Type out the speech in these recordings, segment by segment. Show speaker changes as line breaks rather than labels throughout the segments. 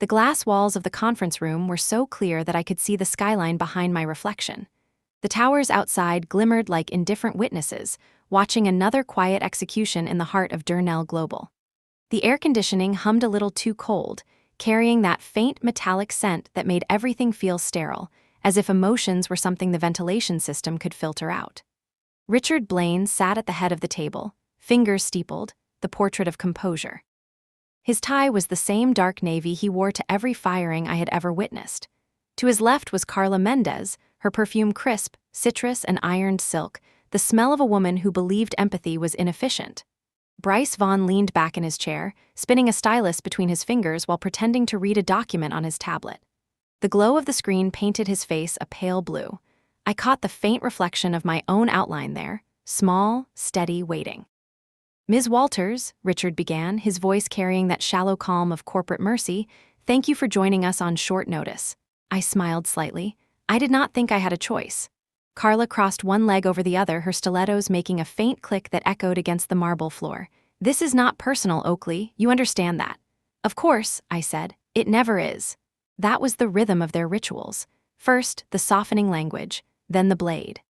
The glass walls of the conference room were so clear that I could see the skyline behind my reflection. The towers outside glimmered like indifferent witnesses, watching another quiet execution in the heart of Durnell Global. The air conditioning hummed a little too cold, carrying that faint metallic scent that made everything feel sterile, as if emotions were something the ventilation system could filter out. Richard Blaine sat at the head of the table, fingers steepled, the portrait of composure. His tie was the same dark navy he wore to every firing I had ever witnessed. To his left was Carla Mendez, her perfume crisp, citrus and ironed silk, the smell of a woman who believed empathy was inefficient. Bryce Vaughn leaned back in his chair, spinning a stylus between his fingers while pretending to read a document on his tablet. The glow of the screen painted his face a pale blue. I caught the faint reflection of my own outline there, small, steady, waiting. "Ms. Walters," Richard began, his voice carrying that shallow calm of corporate mercy, "thank you for joining us on short notice." I smiled slightly. I did not think I had a choice. Carla crossed one leg over the other, her stilettos making a faint click that echoed against the marble floor. "This is not personal, Oakley, you understand that." "Of course," I said, "it never is." That was the rhythm of their rituals. First, the softening language, then the blade.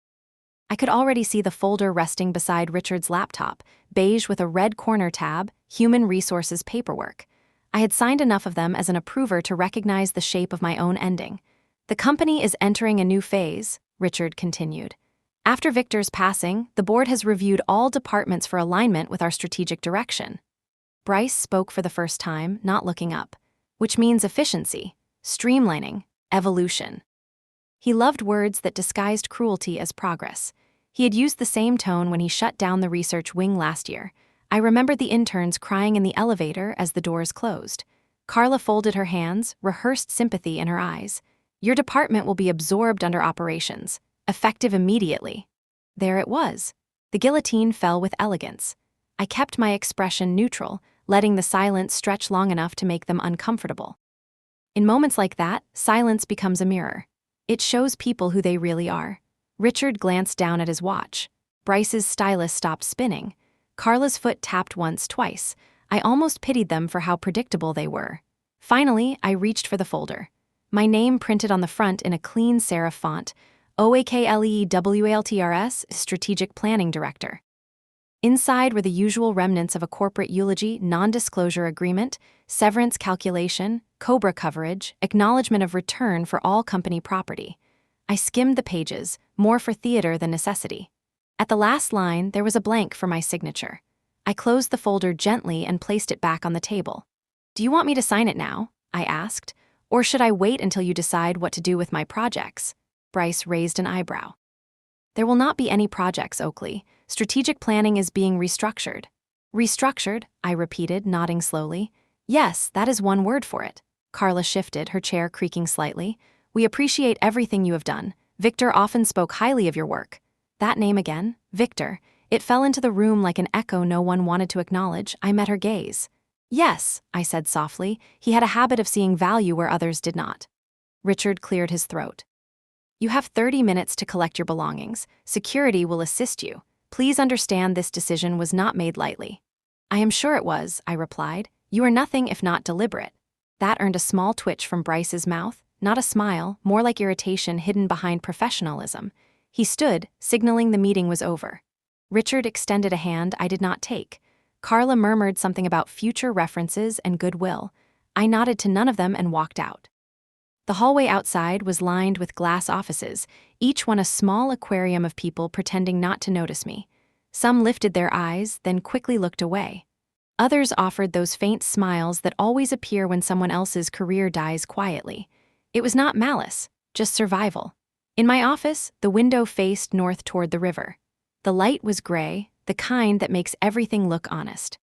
I could already see the folder resting beside Richard's laptop, beige with a red corner tab, human resources paperwork. I had signed enough of them as an approver to recognize the shape of my own ending. "The company is entering a new phase," Richard continued. "After Victor's passing, the board has reviewed all departments for alignment with our strategic direction." Bryce spoke for the first time, not looking up, which means efficiency, streamlining, evolution. He loved words that disguised cruelty as progress. He had used the same tone when he shut down the research wing last year. I remembered the interns crying in the elevator as the doors closed. Carla folded her hands, rehearsed sympathy in her eyes. "Your department will be absorbed under operations, effective immediately." There it was. The guillotine fell with elegance. I kept my expression neutral, letting the silence stretch long enough to make them uncomfortable. In moments like that, silence becomes a mirror. It shows people who they really are. Richard glanced down at his watch. Bryce's stylus stopped spinning. Carla's foot tapped once, twice. I almost pitied them for how predictable they were. Finally, I reached for the folder. My name printed on the front in a clean serif font, OAKLEEWALTRS, Strategic Planning Director. Inside were the usual remnants of a corporate eulogy, non-disclosure agreement, severance calculation, COBRA coverage, acknowledgement of return for all company property. I skimmed the pages, more for theater than necessity. At the last line, there was a blank for my signature. I closed the folder gently and placed it back on the table. "Do you want me to sign it now?" I asked. "Or should I wait until you decide what to do with my projects?" Bryce raised an eyebrow. "There will not be any projects, Oakley. Strategic planning is being restructured." "Restructured," I repeated, nodding slowly. "Yes, that is one word for it." Carla shifted, her chair creaking slightly. "We appreciate everything you have done. Victor often spoke highly of your work." That name again, Victor. It fell into the room like an echo no one wanted to acknowledge. I met her gaze. "Yes," I said softly. He had a habit of seeing value where others did not. Richard cleared his throat. "You have 30 minutes to collect your belongings. Security will assist you. Please understand this decision was not made lightly." "I am sure it was," I replied. "You are nothing if not deliberate." That earned a small twitch from Bryce's mouth, not a smile, more like irritation hidden behind professionalism. He stood, signaling the meeting was over. Richard extended a hand I did not take. Carla murmured something about future references and goodwill. I nodded to none of them and walked out. The hallway outside was lined with glass offices, each one a small aquarium of people pretending not to notice me. Some lifted their eyes, then quickly looked away. Others offered those faint smiles that always appear when someone else's career dies quietly. It was not malice, just survival. In my office, the window faced north toward the river. The light was gray, the kind that makes everything look honest.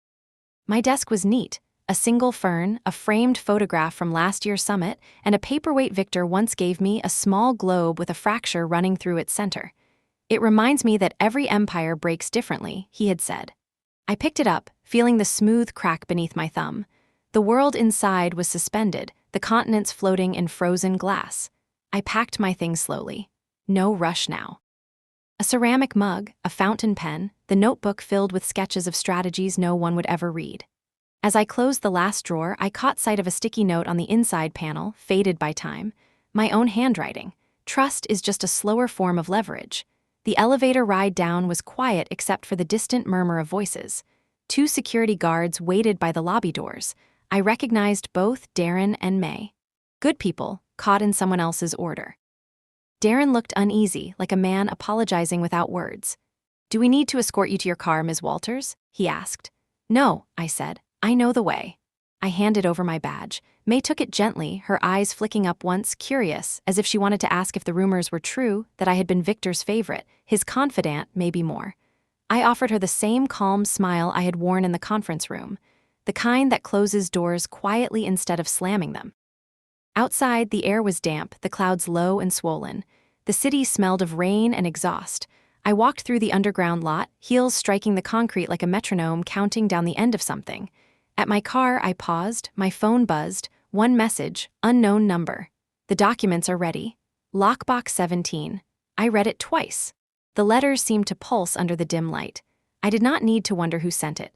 My desk was neat. A single fern, a framed photograph from last year's summit, and a paperweight Victor once gave me, a small globe with a fracture running through its center. "It reminds me that every empire breaks differently," he had said. I picked it up, feeling the smooth crack beneath my thumb. The world inside was suspended, the continents floating in frozen glass. I packed my things slowly. No rush now. A ceramic mug, a fountain pen, the notebook filled with sketches of strategies no one would ever read. As I closed the last drawer, I caught sight of a sticky note on the inside panel, faded by time. My own handwriting. Trust is just a slower form of leverage. The elevator ride down was quiet except for the distant murmur of voices. 2 security guards waited by the lobby doors. I recognized both Darren and May. Good people, caught in someone else's order. Darren looked uneasy, like a man apologizing without words. "Do we need to escort you to your car, Ms. Walters?" he asked. "No," I said. "I know the way." I handed over my badge. May took it gently, her eyes flicking up once, curious, as if she wanted to ask if the rumors were true, that I had been Victor's favorite, his confidant, maybe more. I offered her the same calm smile I had worn in the conference room, the kind that closes doors quietly instead of slamming them. Outside, the air was damp, the clouds low and swollen. The city smelled of rain and exhaust. I walked through the underground lot, heels striking the concrete like a metronome counting down the end of something. At my car, I paused, my phone buzzed, one message, unknown number. "The documents are ready. Lockbox 17. I read it twice. The letters seemed to pulse under the dim light. I did not need to wonder who sent it.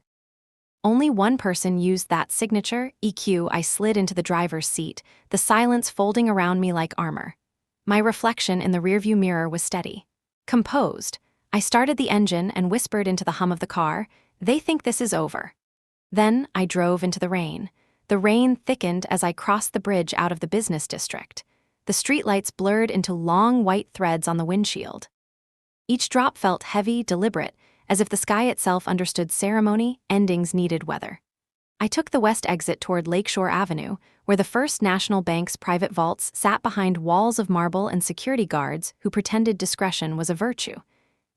Only one person used that signature, EQ. I slid into the driver's seat, the silence folding around me like armor. My reflection in the rearview mirror was steady. Composed, I started the engine and whispered into the hum of the car, "They think this is over." Then I drove into the rain. The rain thickened as I crossed the bridge out of the business district. The streetlights blurred into long white threads on the windshield. Each drop felt heavy, deliberate, as if the sky itself understood ceremony, endings needed weather. I took the west exit toward Lakeshore Avenue, where the First National Bank's private vaults sat behind walls of marble and security guards who pretended discretion was a virtue.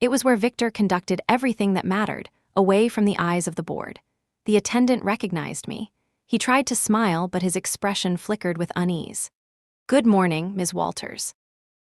It was where Victor conducted everything that mattered, away from the eyes of the board. The attendant recognized me. He tried to smile, but his expression flickered with unease. "Good morning, Ms. Walters.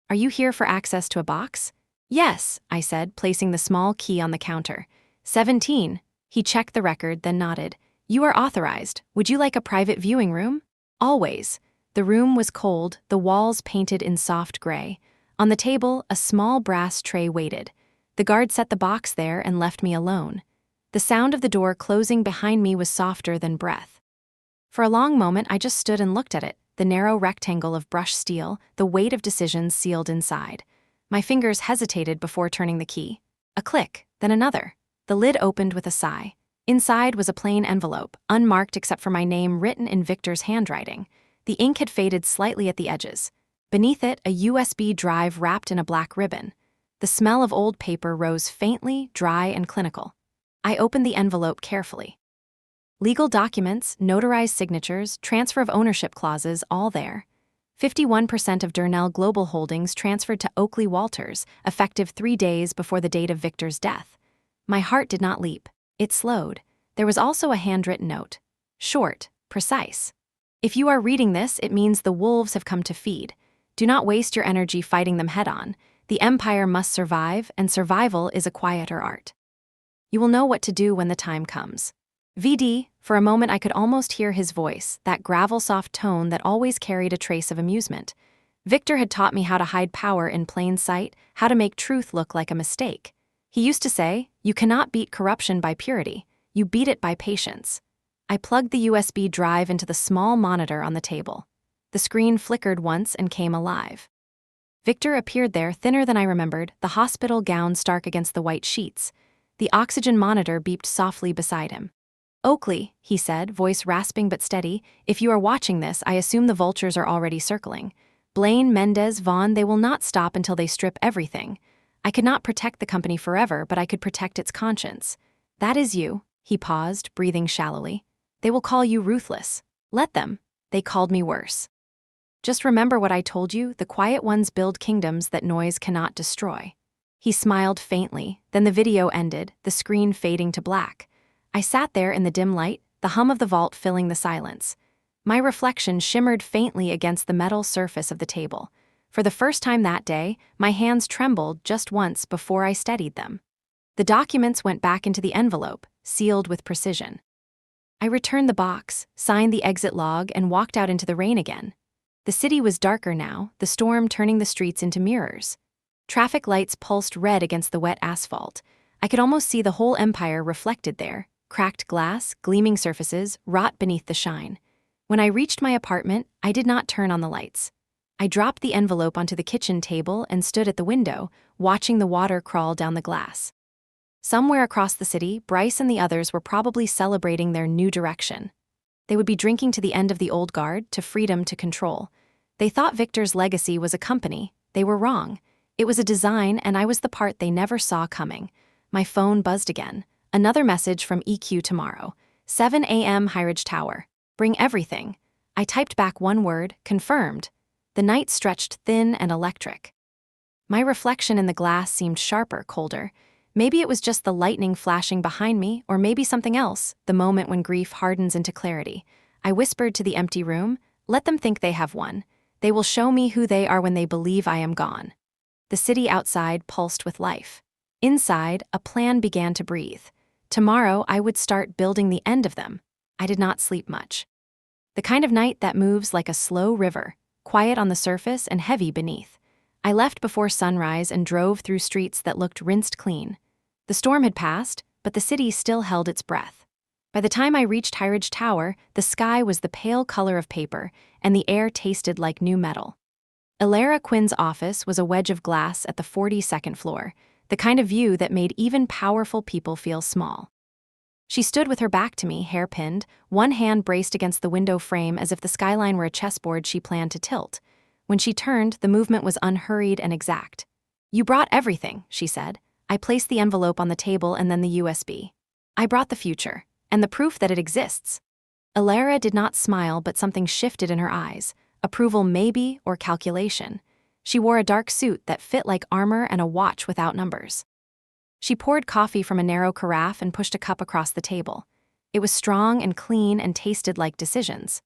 Are you here for access to a box?" "Yes," I said, placing the small key on the counter. 17. He checked the record, then nodded. "You are authorized. Would you like a private viewing room?" "Always." The room was cold, the walls painted in soft gray. On the table, a small brass tray waited. The guard set the box there and left me alone. The sound of the door closing behind me was softer than breath. For a long moment, I just stood and looked at it, the narrow rectangle of brushed steel, the weight of decisions sealed inside. My fingers hesitated before turning the key. A click, then another. The lid opened with a sigh. Inside was a plain envelope, unmarked except for my name written in Victor's handwriting. The ink had faded slightly at the edges. Beneath it, a USB drive wrapped in a black ribbon. The smell of old paper rose faintly, dry and clinical. I opened the envelope carefully. Legal documents, notarized signatures, transfer of ownership clauses, all there. 51% of Durnell Global Holdings transferred to Oakley Walters, effective 3 days before the date of Victor's death. My heart did not leap. It slowed. There was also a handwritten note. Short, precise. "If you are reading this, it means the wolves have come to feed. Do not waste your energy fighting them head-on. The empire must survive, and survival is a quieter art. You will know what to do when the time comes." VD, for a moment I could almost hear his voice, that gravel-soft tone that always carried a trace of amusement. Victor had taught me how to hide power in plain sight, how to make truth look like a mistake. He used to say, "You cannot beat corruption by purity, you beat it by patience." I plugged the USB drive into the small monitor on the table. The screen flickered once and came alive. Victor appeared there, thinner than I remembered, the hospital gown stark against the white sheets. The oxygen monitor beeped softly beside him. "Oakley," he said, voice rasping but steady, "if you are watching this, I assume the vultures are already circling. Blaine, Mendez, Vaughn, they will not stop until they strip everything. I could not protect the company forever, but I could protect its conscience. That is you." He paused, breathing shallowly. "They will call you ruthless. Let them. They called me worse. Just remember what I told you, the quiet ones build kingdoms that noise cannot destroy." He smiled faintly, then the video ended, the screen fading to black. I sat there in the dim light, the hum of the vault filling the silence. My reflection shimmered faintly against the metal surface of the table. For the first time that day, my hands trembled just once before I steadied them. The documents went back into the envelope, sealed with precision. I returned the box, signed the exit log, and walked out into the rain again. The city was darker now, the storm turning the streets into mirrors. Traffic lights pulsed red against the wet asphalt. I could almost see the whole empire reflected there, cracked glass, gleaming surfaces, rot beneath the shine. When I reached my apartment, I did not turn on the lights. I dropped the envelope onto the kitchen table and stood at the window, watching the water crawl down the glass. Somewhere across the city, Bryce and the others were probably celebrating their new direction. They would be drinking to the end of the old guard, to freedom, to control. They thought Victor's legacy was a company. They were wrong. It was a design, and I was the part they never saw coming. My phone buzzed again. Another message from EQ tomorrow. 7 a.m. Highridge Tower. Bring everything. I typed back one word, confirmed. The night stretched thin and electric. My reflection in the glass seemed sharper, colder. Maybe it was just the lightning flashing behind me, or maybe something else, the moment when grief hardens into clarity. I whispered to the empty room, let them think they have won. They will show me who they are when they believe I am gone. The city outside pulsed with life. Inside, a plan began to breathe. Tomorrow, I would start building the end of them. I did not sleep much. The kind of night that moves like a slow river, quiet on the surface and heavy beneath. I left before sunrise and drove through streets that looked rinsed clean. The storm had passed, but the city still held its breath. By the time I reached Highridge Tower, the sky was the pale color of paper, and the air tasted like new metal. Elara Quinn's office was a wedge of glass at the 42nd floor, the kind of view that made even powerful people feel small. She stood with her back to me, hair pinned, one hand braced against the window frame as if the skyline were a chessboard she planned to tilt. When she turned, the movement was unhurried and exact. You brought everything, she said. I placed the envelope on the table and then the USB. I brought the future, and the proof that it exists. Elara did not smile, but something shifted in her eyes. Approval maybe, or calculation. She wore a dark suit that fit like armor and a watch without numbers. She poured coffee from a narrow carafe and pushed a cup across the table. It was strong and clean and tasted like decisions.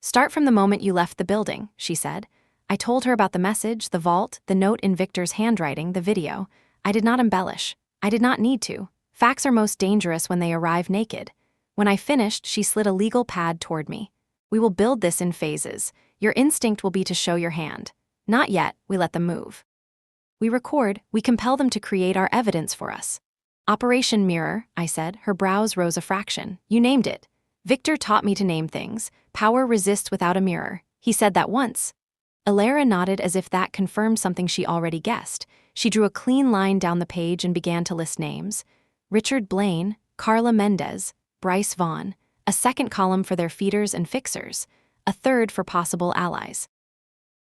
Start from the moment you left the building, she said. I told her about the message, the vault, the note in Victor's handwriting, the video. I did not embellish. I did not need to. Facts are most dangerous when they arrive naked. When I finished, she slid a legal pad toward me. We will build this in phases. Your instinct will be to show your hand. Not yet, we let them move. We record, we compel them to create our evidence for us. Operation Mirror, I said, her brows rose a fraction. You named it. Victor taught me to name things. Power resists without a mirror. He said that once. Elara nodded as if that confirmed something she already guessed. She drew a clean line down the page and began to list names. Richard Blaine, Carla Mendez, Bryce Vaughn, a second column for their feeders and fixers, a third for possible allies.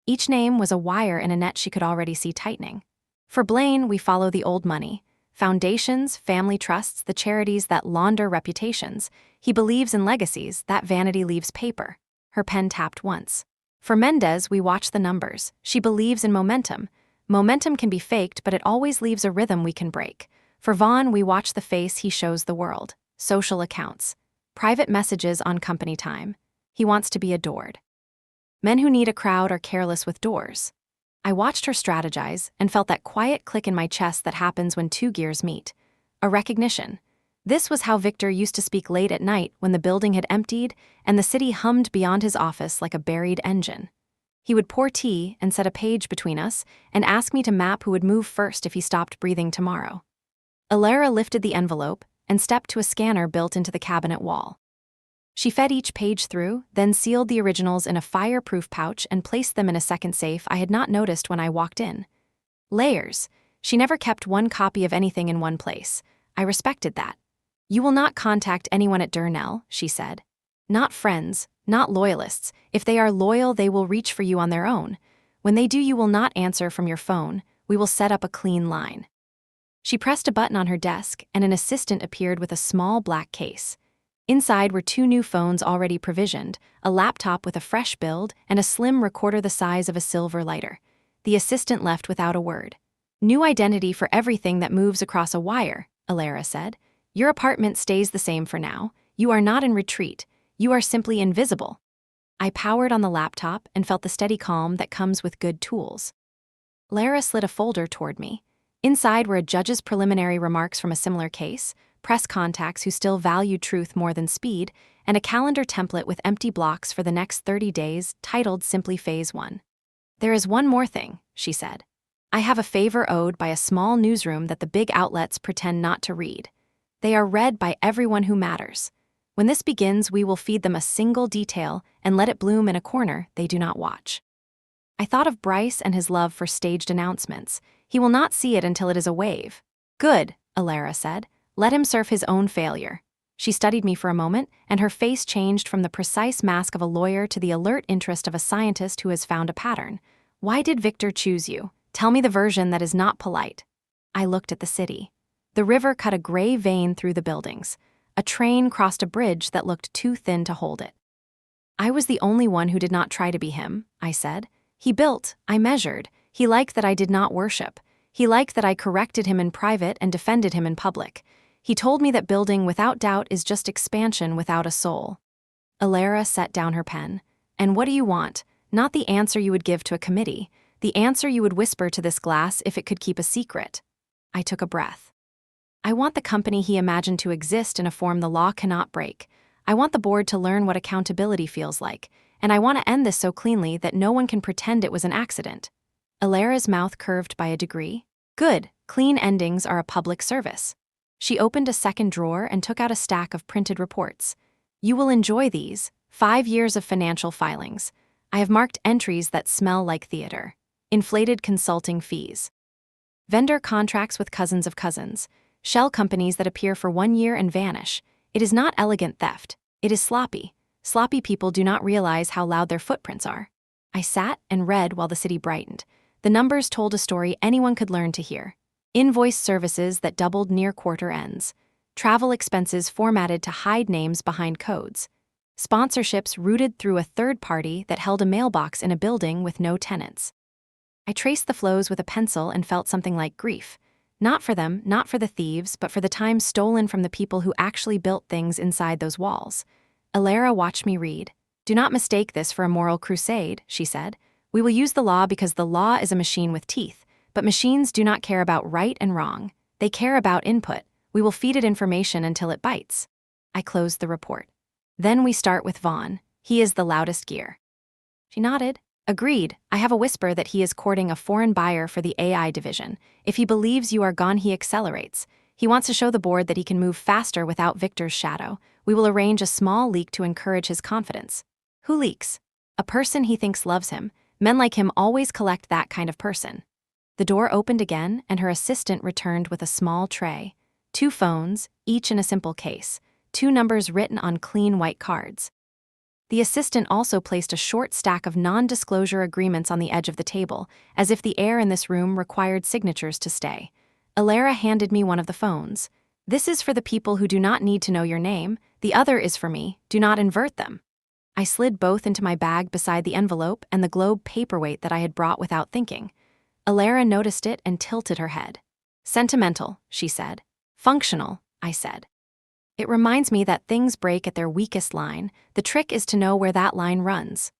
Each name was a wire in a net she could already see tightening. For Blaine, we follow the old money. Foundations, family trusts, the charities that launder reputations. He believes in legacies, that vanity leaves paper. Her pen tapped once. For Mendez, we watch the numbers. She believes in momentum. Momentum can be faked, but it always leaves a rhythm we can break. For Vaughn, we watch the face he shows the world. Social accounts. Private messages on company time. He wants to be adored. Men who need a crowd are careless with doors. I watched her strategize and felt that quiet click in my chest that happens when two gears meet. A recognition. This was how Victor used to speak late at night when the building had emptied and the city hummed beyond his office like a buried engine. He would pour tea and set a page between us and ask me to map who would move first if he stopped breathing tomorrow. Elara lifted the envelope and stepped to a scanner built into the cabinet wall. She fed each page through, then sealed the originals in a fireproof pouch and placed them in a second safe I had not noticed when I walked in. Layers. She never kept one copy of anything in one place. I respected that. You will not contact anyone at Durnell, she said. Not friends, not loyalists. If they are loyal, they will reach for you on their own. When they do, you will not answer from your phone. We will set up a clean line. She pressed a button on her desk, and an assistant appeared with a small black case. Inside were two new phones already provisioned, a laptop with a fresh build, and a slim recorder the size of a silver lighter. The assistant left without a word. New identity for everything that moves across a wire, Elara said. Your apartment stays the same for now. You are not in retreat. You are simply invisible. I powered on the laptop and felt the steady calm that comes with good tools. Lara slid a folder toward me. Inside were a judge's preliminary remarks from a similar case, press contacts who still valued truth more than speed, and a calendar template with empty blocks for the next 30 days titled simply Phase 1. There is one more thing, she said. I have a favor owed by a small newsroom that the big outlets pretend not to read. They are read by everyone who matters. When this begins, we will feed them a single detail and let it bloom in a corner they do not watch. I thought of Bryce and his love for staged announcements. He will not see it until it is a wave. Good, Alara said. Let him surf his own failure. She studied me for a moment, and her face changed from the precise mask of a lawyer to the alert interest of a scientist who has found a pattern. Why did Victor choose you? Tell me the version that is not polite. I looked at the city. The river cut a gray vein through the buildings. A train crossed a bridge that looked too thin to hold it. I was the only one who did not try to be him, I said. He built, I measured. He liked that I did not worship. He liked that I corrected him in private and defended him in public. He told me that building without doubt is just expansion without a soul. Alara set down her pen. And what do you want? Not the answer you would give to a committee. The answer you would whisper to this glass if it could keep a secret. I took a breath. I want the company he imagined to exist in a form the law cannot break. I want the board to learn what accountability feels like. And I want to end this so cleanly that no one can pretend it was an accident. Alara's mouth curved by a degree. Good, clean endings are a public service. She opened a second drawer and took out a stack of printed reports. You will enjoy these. 5 years of financial filings. I have marked entries that smell like theater. Inflated consulting fees. Vendor contracts with cousins of cousins. Shell companies that appear for 1 year and vanish. It is not elegant theft. It is sloppy. Sloppy people do not realize how loud their footprints are. I sat and read while the city brightened. The numbers told a story anyone could learn to hear. Invoice services that doubled near quarter ends. Travel expenses formatted to hide names behind codes. Sponsorships routed through a third party that held a mailbox in a building with no tenants. I traced the flows with a pencil and felt something like grief. Not for them, not for the thieves, but for the time stolen from the people who actually built things inside those walls. Alara watched me read. Do not mistake this for a moral crusade, she said. We will use the law because the law is a machine with teeth. But machines do not care about right and wrong. They care about input. We will feed it information until it bites. I closed the report. Then we start with Vaughn. He is the loudest gear. She nodded. Agreed. I have a whisper that he is courting a foreign buyer for the AI division. If he believes you are gone, he accelerates. He wants to show the board that he can move faster without Victor's shadow. We will arrange a small leak to encourage his confidence. Who leaks? A person he thinks loves him. Men like him always collect that kind of person. The door opened again, and her assistant returned with a small tray. 2 phones, each in a simple case. 2 numbers written on clean white cards. The assistant also placed a short stack of non-disclosure agreements on the edge of the table, as if the air in this room required signatures to stay. Alara handed me one of the phones. This is for the people who do not need to know your name. The other is for me. Do not invert them. I slid both into my bag beside the envelope and the globe paperweight that I had brought without thinking. Alara noticed it and tilted her head. Sentimental, she said. Functional, I said. It reminds me that things break at their weakest line. The trick is to know where that line runs.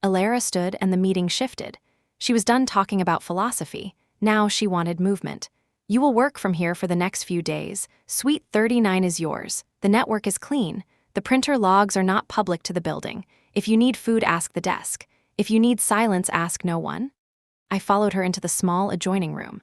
Alara stood and the meeting shifted. She was done talking about philosophy. Now she wanted movement. You will work from here for the next few days. Suite 39 is yours. The network is clean. The printer logs are not public to the building. If you need food, ask the desk. If you need silence, ask no one. I followed her into the small adjoining room.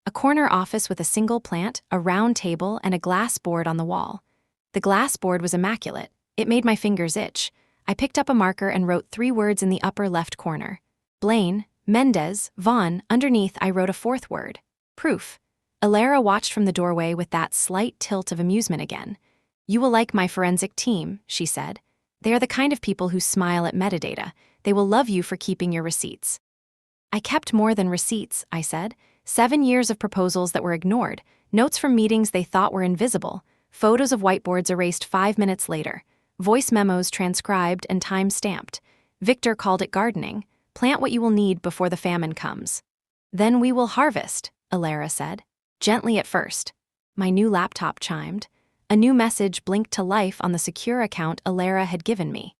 A corner office with a single plant, a round table, and a glass board on the wall. The glass board was immaculate. It made my fingers itch. I picked up a marker and wrote 3 words in the upper left corner. Blaine, Mendez, Vaughn. Underneath, I wrote a 4th word. Proof. Alara watched from the doorway with that slight tilt of amusement again. You will like my forensic team, she said. They are the kind of people who smile at metadata. They will love you for keeping your receipts. I kept more than receipts, I said. 7 years of proposals that were ignored, notes from meetings they thought were invisible, photos of whiteboards erased 5 minutes later, voice memos transcribed and time-stamped. Victor called it gardening. Plant what you will need before the famine comes. Then we will harvest, Alara said. Gently at first. My new laptop chimed. A new message blinked to life on the secure account Alara had given me.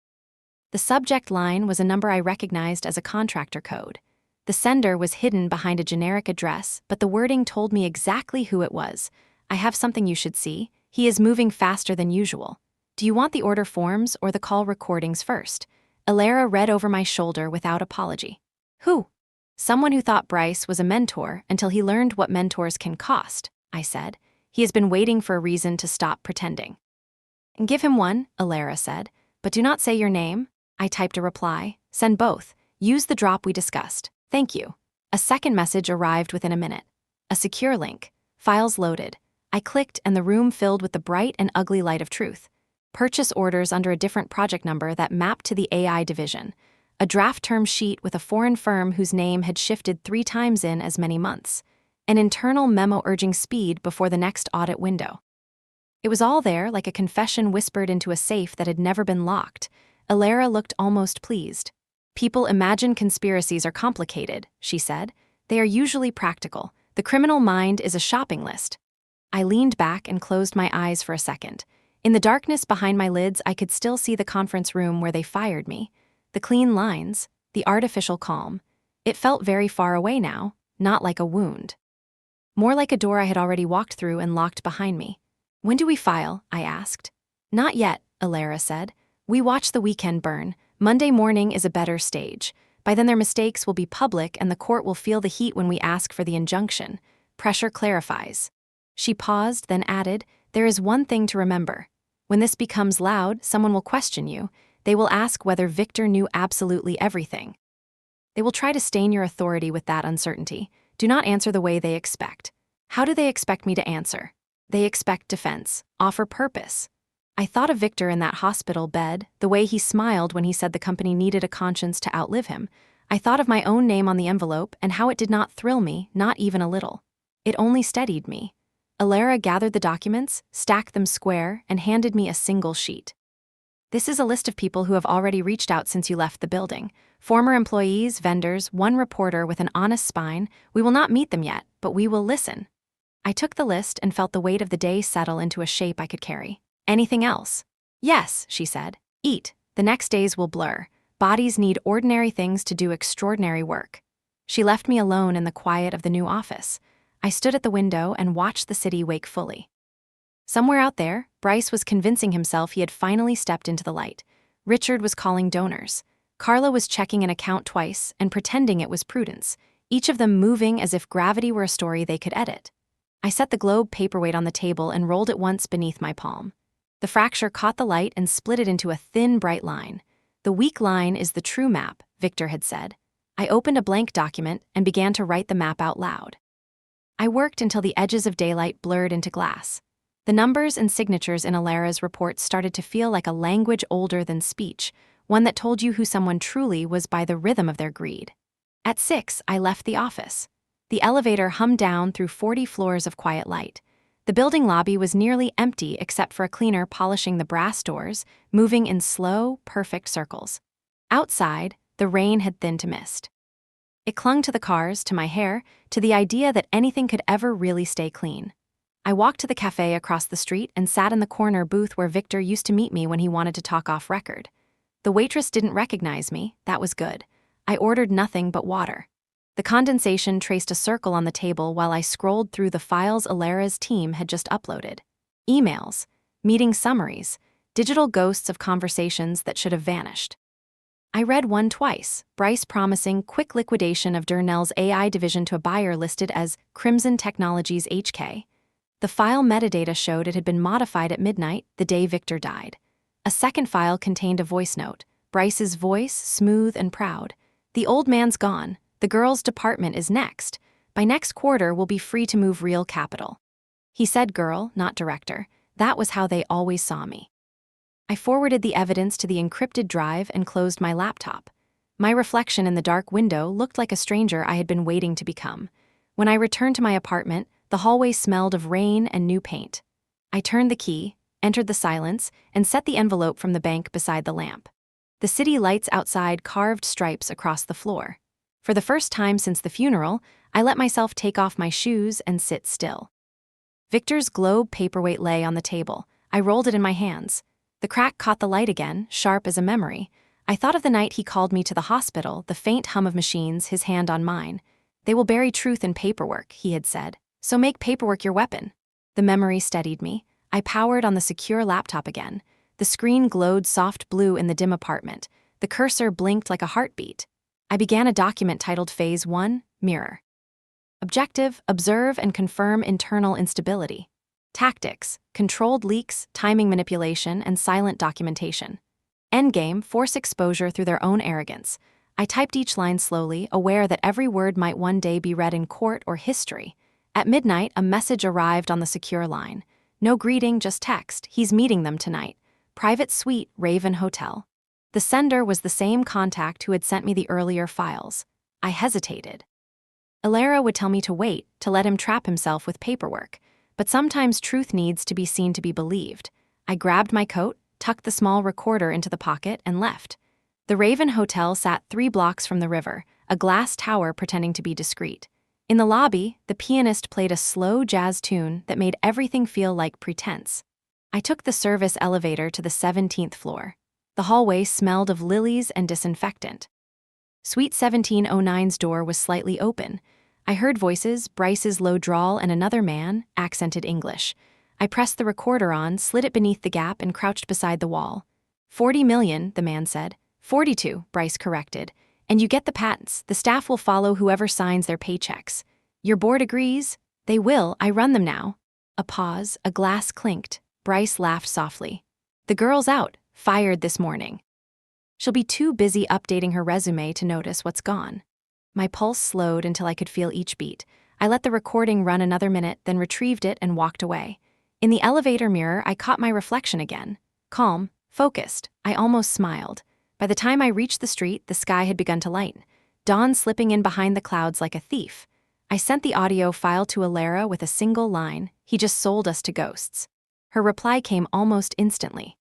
The subject line was a number I recognized as a contractor code. The sender was hidden behind a generic address, but the wording told me exactly who it was. I have something you should see. He is moving faster than usual. Do you want the order forms or the call recordings first? Alara read over my shoulder without apology. Who? Someone who thought Bryce was a mentor until he learned what mentors can cost, I said. He has been waiting for a reason to stop pretending. And give him one, Alara said. But do not say your name. I typed a reply. Send both. Use the drop we discussed. Thank you. A second message arrived within a minute. A secure link. Files loaded. I clicked and the room filled with the bright and ugly light of truth. Purchase orders under a different project number that mapped to the AI division. A draft term sheet with a foreign firm whose name had shifted 3 times in as many months. An internal memo urging speed before the next audit window. It was all there, like a confession whispered into a safe that had never been locked. Alara looked almost pleased. People imagine conspiracies are complicated, she said. They are usually practical. The criminal mind is a shopping list. I leaned back and closed my eyes for a second. In the darkness behind my lids, I could still see the conference room where they fired me. The clean lines, the artificial calm. It felt very far away now, not like a wound. More like a door I had already walked through and locked behind me. When do we file? I asked. Not yet, Alara said. We watch the weekend burn. Monday morning is a better stage. By then their mistakes will be public and the court will feel the heat when we ask for the injunction. Pressure clarifies. She paused, then added, there is one thing to remember. When this becomes loud, someone will question you. They will ask whether Victor knew absolutely everything. They will try to stain your authority with that uncertainty. Do not answer the way they expect. How do they expect me to answer? They expect defense, offer purpose. I thought of Victor in that hospital bed, the way he smiled when he said the company needed a conscience to outlive him. I thought of my own name on the envelope and how it did not thrill me, not even a little. It only steadied me. Alara gathered the documents, stacked them square, and handed me a single sheet. This is a list of people who have already reached out since you left the building. Former employees, vendors, one reporter with an honest spine. We will not meet them yet, but we will listen. I took the list and felt the weight of the day settle into a shape I could carry. Anything else? Yes, she said. Eat. The next days will blur. Bodies need ordinary things to do extraordinary work. She left me alone in the quiet of the new office. I stood at the window and watched the city wake fully. Somewhere out there, Bryce was convincing himself he had finally stepped into the light. Richard was calling donors. Carla was checking an account twice and pretending it was Prudence, each of them moving as if gravity were a story they could edit. I set the globe paperweight on the table and rolled it once beneath my palm. The fracture caught the light and split it into a thin, bright line. The weak line is the true map, Victor had said. I opened a blank document and began to write the map out loud. I worked until the edges of daylight blurred into glass. The numbers and signatures in Alara's report started to feel like a language older than speech, one that told you who someone truly was by the rhythm of their greed. At 6, I left the office. The elevator hummed down through 40 floors of quiet light. The building lobby was nearly empty except for a cleaner polishing the brass doors, moving in slow, perfect circles. Outside, the rain had thinned to mist. It clung to the cars, to my hair, to the idea that anything could ever really stay clean. I walked to the cafe across the street and sat in the corner booth where Victor used to meet me when he wanted to talk off record. The waitress didn't recognize me. That was good. I ordered nothing but water. The condensation traced a circle on the table while I scrolled through the files Alara's team had just uploaded. Emails, meeting summaries, digital ghosts of conversations that should have vanished. I read one twice, Bryce promising quick liquidation of Durnell's AI division to a buyer listed as Crimson Technologies HK. The file metadata showed it had been modified at midnight, the day Victor died. A second file contained a voice note, Bryce's voice, smooth and proud. The old man's gone. The girls' department is next. By next quarter, we'll be free to move real capital. He said girl, not director. That was how they always saw me. I forwarded the evidence to the encrypted drive and closed my laptop. My reflection in the dark window looked like a stranger I had been waiting to become. When I returned to my apartment, the hallway smelled of rain and new paint. I turned the key, entered the silence, and set the envelope from the bank beside the lamp. The city lights outside carved stripes across the floor. For the first time since the funeral, I let myself take off my shoes and sit still. Victor's globe paperweight lay on the table. I rolled it in my hands. The crack caught the light again, sharp as a memory. I thought of the night he called me to the hospital, the faint hum of machines, his hand on mine. They will bury truth in paperwork, he had said. So make paperwork your weapon. The memory steadied me. I powered on the secure laptop again. The screen glowed soft blue in the dim apartment. The cursor blinked like a heartbeat. I began a document titled Phase 1, Mirror. Objective, observe and confirm internal instability. Tactics: controlled leaks, timing manipulation, and silent documentation. Endgame: force exposure through their own arrogance. I typed each line slowly, aware that every word might one day be read in court or history. At midnight, a message arrived on the secure line. No greeting, just text. He's meeting them tonight. Private suite, Raven Hotel. The sender was the same contact who had sent me the earlier files. I hesitated. Alara would tell me to wait, to let him trap himself with paperwork. But sometimes truth needs to be seen to be believed. I grabbed my coat, tucked the small recorder into the pocket, and left. The Raven Hotel sat 3 blocks from the river, a glass tower pretending to be discreet. In the lobby, the pianist played a slow jazz tune that made everything feel like pretense. I took the service elevator to the 17th floor. The hallway smelled of lilies and disinfectant. Suite 1709's door was slightly open. I heard voices, Bryce's low drawl and another man, accented English. I pressed the recorder on, slid it beneath the gap, and crouched beside the wall. 40 million, the man said. 42, Bryce corrected. And you get the patents. The staff will follow whoever signs their paychecks. Your board agrees? They will. I run them now. A pause, a glass clinked. Bryce laughed softly. The girl's out, fired this morning. She'll be too busy updating her resume to notice what's gone. My pulse slowed until I could feel each beat. I let the recording run another minute, then retrieved it and walked away. In the elevator mirror, I caught my reflection again. Calm, focused, I almost smiled. By the time I reached the street, the sky had begun to lighten, dawn slipping in behind the clouds like a thief. I sent the audio file to Alara with a single line: he just sold us to ghosts. Her reply came almost instantly.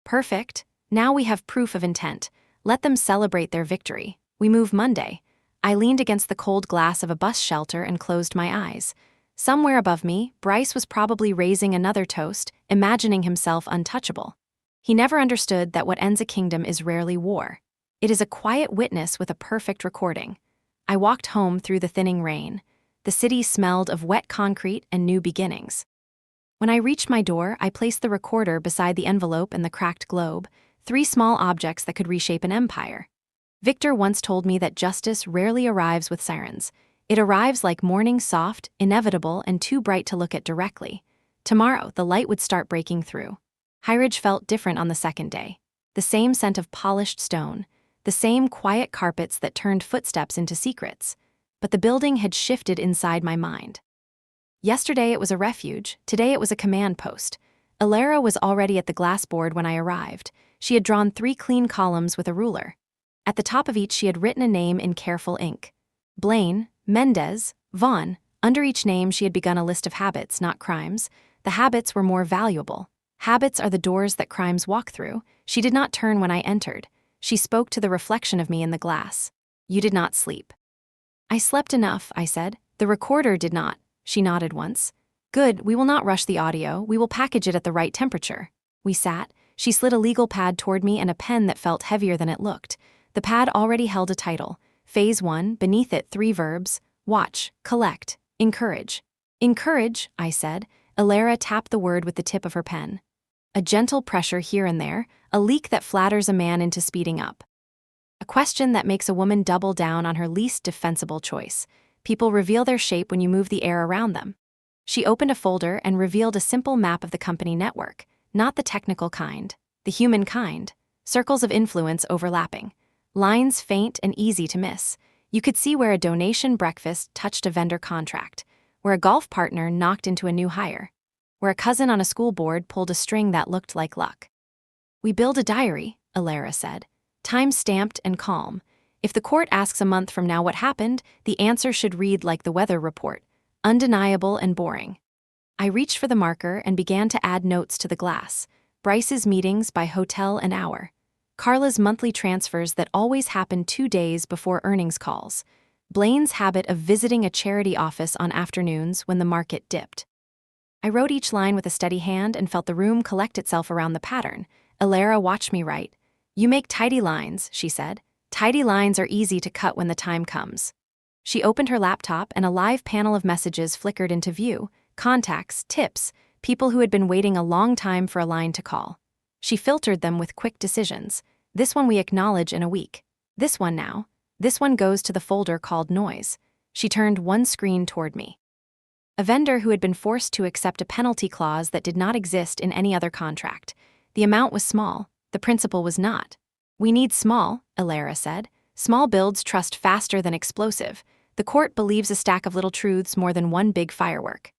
Perfect. Now we have proof of intent. Let them celebrate their victory. We move Monday. I leaned against the cold glass of a bus shelter and closed my eyes. Somewhere above me, Bryce was probably raising another toast, imagining himself untouchable. He never understood that what ends a kingdom is rarely war. It is a quiet witness with a perfect recording. I walked home through the thinning rain. The city smelled of wet concrete and new beginnings. When I reached my door, I placed the recorder beside the envelope and the cracked globe, 3 small objects that could reshape an empire. Victor once told me that justice rarely arrives with sirens. It arrives like morning, soft, inevitable, and too bright to look at directly. Tomorrow, the light would start breaking through. Highridge felt different on the second day. The same scent of polished stone, the same quiet carpets that turned footsteps into secrets. But the building had shifted inside my mind. Yesterday it was a refuge, today it was a command post. Alara was already at the glass board when I arrived. She had drawn 3 clean columns with a ruler. At the top of each she had written a name in careful ink. Blaine, Mendez, Vaughn. Under each name she had begun a list of habits, not crimes. The habits were more valuable. Habits are the doors that crimes walk through. She did not turn when I entered. She spoke to the reflection of me in the glass. You did not sleep. I slept enough, I said. The recorder did not. She nodded once. Good, we will not rush the audio. We will package it at the right temperature. We sat. She slid a legal pad toward me and a pen that felt heavier than it looked. The pad already held a title. Phase 1, beneath it 3 verbs: watch, collect, encourage. Encourage, I said. Alara tapped the word with the tip of her pen. A gentle pressure here and there, a leak that flatters a man into speeding up. A question that makes a woman double down on her least defensible choice. People reveal their shape when you move the air around them. She opened a folder and revealed a simple map of the company network, not the technical kind, the human kind. Circles of influence overlapping. Lines faint and easy to miss. You could see where a donation breakfast touched a vendor contract, where a golf partner knocked into a new hire, where a cousin on a school board pulled a string that looked like luck. We build a diary, Alara said. Time-stamped and calm. If the court asks a month from now what happened, the answer should read like the weather report, undeniable and boring. I reached for the marker and began to add notes to the glass. Bryce's meetings by hotel and hour. Carla's monthly transfers that always happened 2 days before earnings calls. Blaine's habit of visiting a charity office on afternoons when the market dipped. I wrote each line with a steady hand and felt the room collect itself around the pattern. Alara watched me write. You make tidy lines, she said. Tidy lines are easy to cut when the time comes. She opened her laptop and a live panel of messages flickered into view. Contacts, tips, people who had been waiting a long time for a line to call. She filtered them with quick decisions. This one we acknowledge in a week. This one now. This one goes to the folder called Noise. She turned one screen toward me. A vendor who had been forced to accept a penalty clause that did not exist in any other contract. The amount was small, the principle was not. We need small, Alara said. Small builds trust faster than explosive. The court believes a stack of little truths more than one big firework.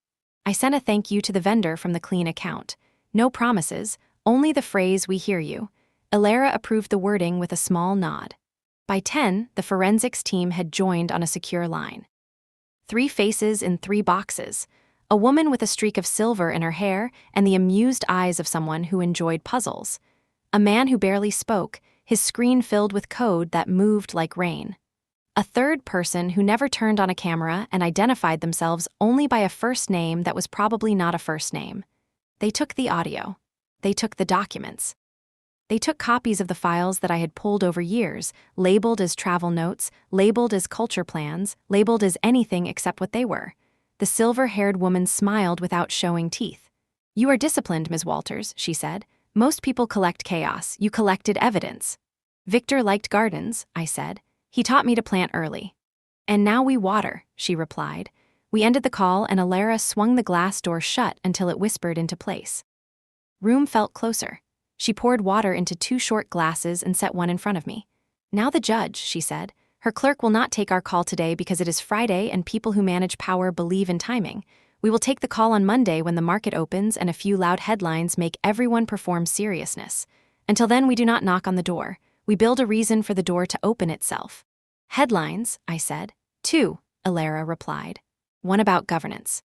I sent a thank you to the vendor from the clean account. No promises, only the phrase, "we hear you." Alara approved the wording with a small nod. By 10, the forensics team had joined on a secure line. 3 faces in 3 boxes. A woman with a streak of silver in her hair and the amused eyes of someone who enjoyed puzzles. A man who barely spoke, his screen filled with code that moved like rain. A third person who never turned on a camera and identified themselves only by a first name that was probably not a first name. They took the audio. They took the documents. They took copies of the files that I had pulled over years, labeled as travel notes, labeled as culture plans, labeled as anything except what they were. The silver-haired woman smiled without showing teeth. "You are disciplined, Ms. Walters," she said. "Most people collect chaos. You collected evidence." "Victor liked gardens," I said. "He taught me to plant early." "And now we water," she replied. We ended the call and Alara swung the glass door shut until it whispered into place. Room felt closer. She poured water into 2 short glasses and set one in front of me. "Now the judge," she said. "Her clerk will not take our call today because it is Friday and people who manage power believe in timing. We will take the call on Monday when the market opens and a few loud headlines make everyone perform seriousness. Until then, we do not knock on the door. We build a reason for the door to open itself." "Headlines," I said. 2, Alara replied. "One about governance.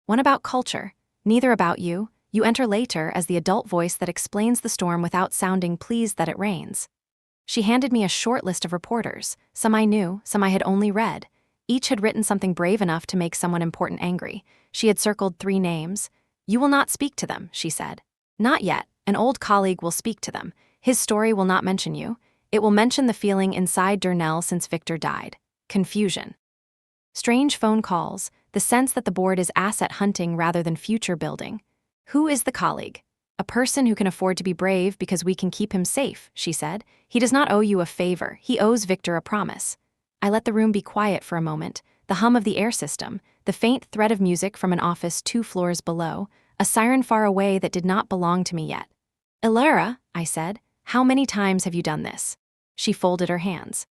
One about culture. Neither about you. You enter later as the adult voice that explains the storm without sounding pleased that it rains." She handed me a short list of reporters. Some I knew, some I had only read. Each had written something brave enough to make someone important angry. She had circled 3 names. "You will not speak to them," she said. "Not yet. An old colleague will speak to them. His story will not mention you. It will mention the feeling inside Durnell since Victor died. Confusion. Strange phone calls, the sense that the board is asset hunting rather than future building. Who is the colleague? A person who can afford to be brave because we can keep him safe," she said. "He does not owe you a favor. He owes Victor a promise." I let the room be quiet for a moment, the hum of the air system, the faint thread of music from an office 2 floors below, a siren far away that did not belong to me yet. "Alara," I said, "how many times have you done this?" She folded her hands.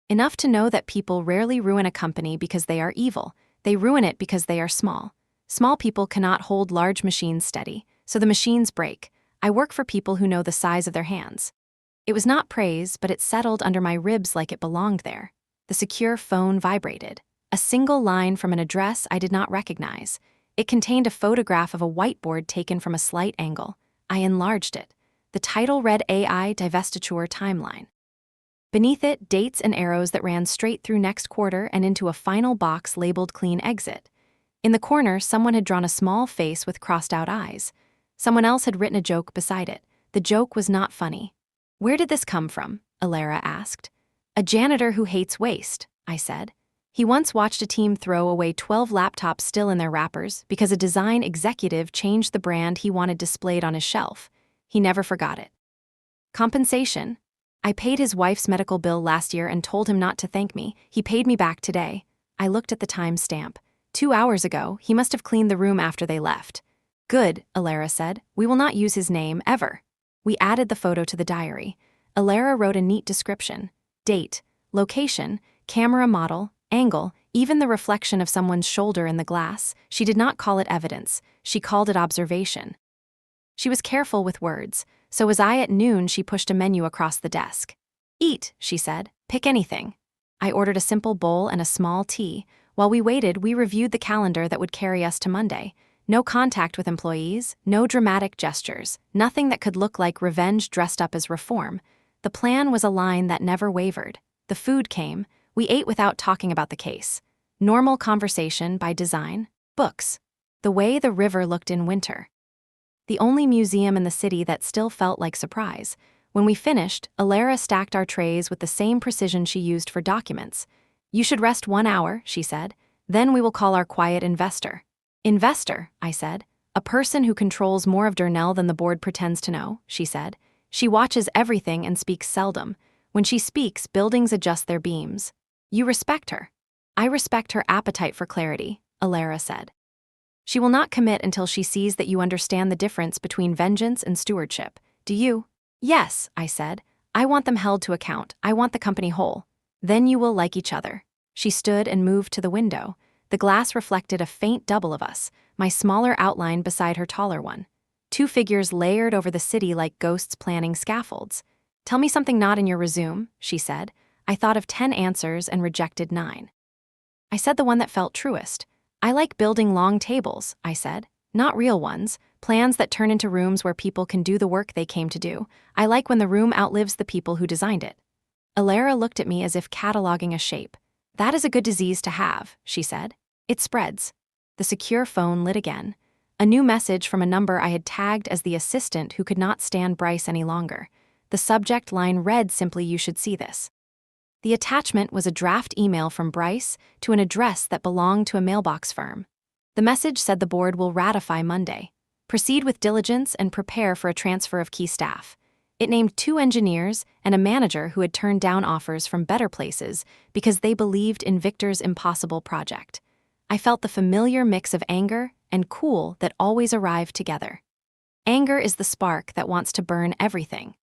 "Enough to know that people rarely ruin a company because they are evil. They ruin it because they are small. Small people cannot hold large machines steady, so the machines break. I work for people who know the size of their hands." It was not praise, but it settled under my ribs like it belonged there. The secure phone vibrated. A single line from an address I did not recognize. It contained a photograph of a whiteboard taken from a slight angle. I enlarged it. The title read AI Divestiture Timeline. Beneath it, dates and arrows that ran straight through next quarter and into a final box labeled Clean Exit. In the corner, someone had drawn a small face with crossed-out eyes. Someone else had written a joke beside it. The joke was not funny. "Where did this come from?" Alara asked. "A janitor who hates waste," I said. He once watched a team throw away 12 laptops still in their wrappers because a design executive changed the brand he wanted displayed on his shelf. He never forgot it. Compensation. I paid his wife's medical bill last year and told him not to thank me. He paid me back today. I looked at the time stamp. 2 hours ago, he must have cleaned the room after they left. "Good," Alara said. "We will not use his name, ever." We added the photo to the diary. Alara wrote a neat description. Date, location, camera model, angle, even the reflection of someone's shoulder in the glass. She did not call it evidence. She called it observation. She was careful with words, so as I at noon she pushed a menu across the desk. "Eat," she said. "Pick anything." I ordered a simple bowl and a small tea. While we waited, we reviewed the calendar that would carry us to Monday. No contact with employees, no dramatic gestures, nothing that could look like revenge dressed up as reform. The plan was a line that never wavered. The food came. We ate without talking about the case. Normal conversation by design. Books. The way the river looked in winter. The only museum in the city that still felt like surprise. When we finished, Alara stacked our trays with the same precision she used for documents. "You should rest 1 hour," she said. "Then we will call our quiet investor." "Investor," I said. "A person who controls more of Durnell than the board pretends to know," she said. "She watches everything and speaks seldom. When she speaks, buildings adjust their beams. You respect her." "I respect her appetite for clarity," Alara said. She will not commit until she sees that you understand the difference between vengeance and stewardship. Do you? Yes, I said. I want them held to account. I want the company whole. Then you will like each other. She stood and moved to the window. The glass reflected a faint double of us, my smaller outline beside her taller one. Two figures layered over the city like ghosts planning scaffolds. Tell me something not in your resume, she said. I thought of 10 answers and rejected 9. I said the one that felt truest. I like building long tables, I said. Not real ones, plans that turn into rooms where people can do the work they came to do. I like when the room outlives the people who designed it. Alara looked at me as if cataloging a shape. That is a good disease to have, she said. It spreads. The secure phone lit again. A new message from a number I had tagged as the assistant who could not stand Bryce any longer. The subject line read simply, "You should see this." The attachment was a draft email from Bryce to an address that belonged to a mailbox firm. The message said the board will ratify Monday. Proceed with diligence and prepare for a transfer of key staff. It named 2 engineers and a manager who had turned down offers from better places because they believed in Victor's impossible project. I felt the familiar mix of anger and cool that always arrived together. Anger is the spark that wants to burn everything.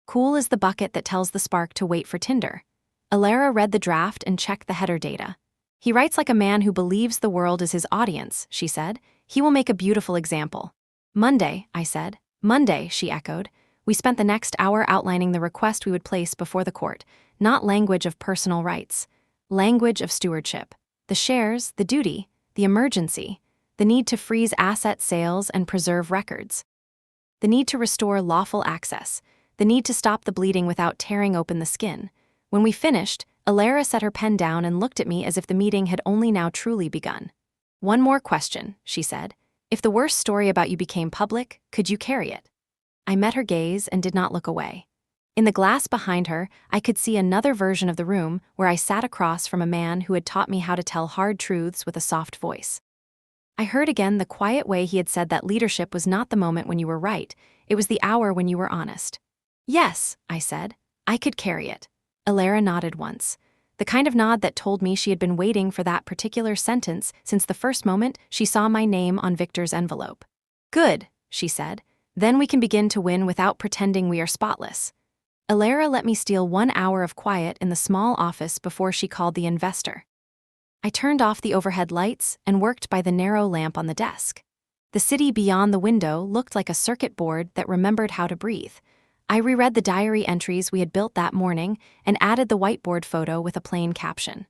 Cool is the bucket that tells the spark to wait for tinder. Alara read the draft and checked the header data. He writes like a man who believes the world is his audience, she said. He will make a beautiful example. Monday, I said. Monday, she echoed. We spent the next hour outlining the request we would place before the court, not language of personal rights, language of stewardship. The shares, the duty, the emergency, the need to freeze asset sales and preserve records, the need to restore lawful access, the need to stop the bleeding without tearing open the skin. When we finished, Alara set her pen down and looked at me as if the meeting had only now truly begun. One more question, she said. If the worst story about you became public, could you carry it? I met her gaze and did not look away. In the glass behind her, I could see another version of the room where I sat across from a man who had taught me how to tell hard truths with a soft voice. I heard again the quiet way he had said that leadership was not the moment when you were right, it was the hour when you were honest. Yes, I said. I could carry it. Alara nodded once. The kind of nod that told me she had been waiting for that particular sentence since the first moment she saw my name on Victor's envelope. Good, she said. Then we can begin to win without pretending we are spotless. Alara let me steal 1 hour of quiet in the small office before she called the investor. I turned off the overhead lights and worked by the narrow lamp on the desk. The city beyond the window looked like a circuit board that remembered how to breathe. I reread the diary entries we had built that morning and added the whiteboard photo with a plain caption.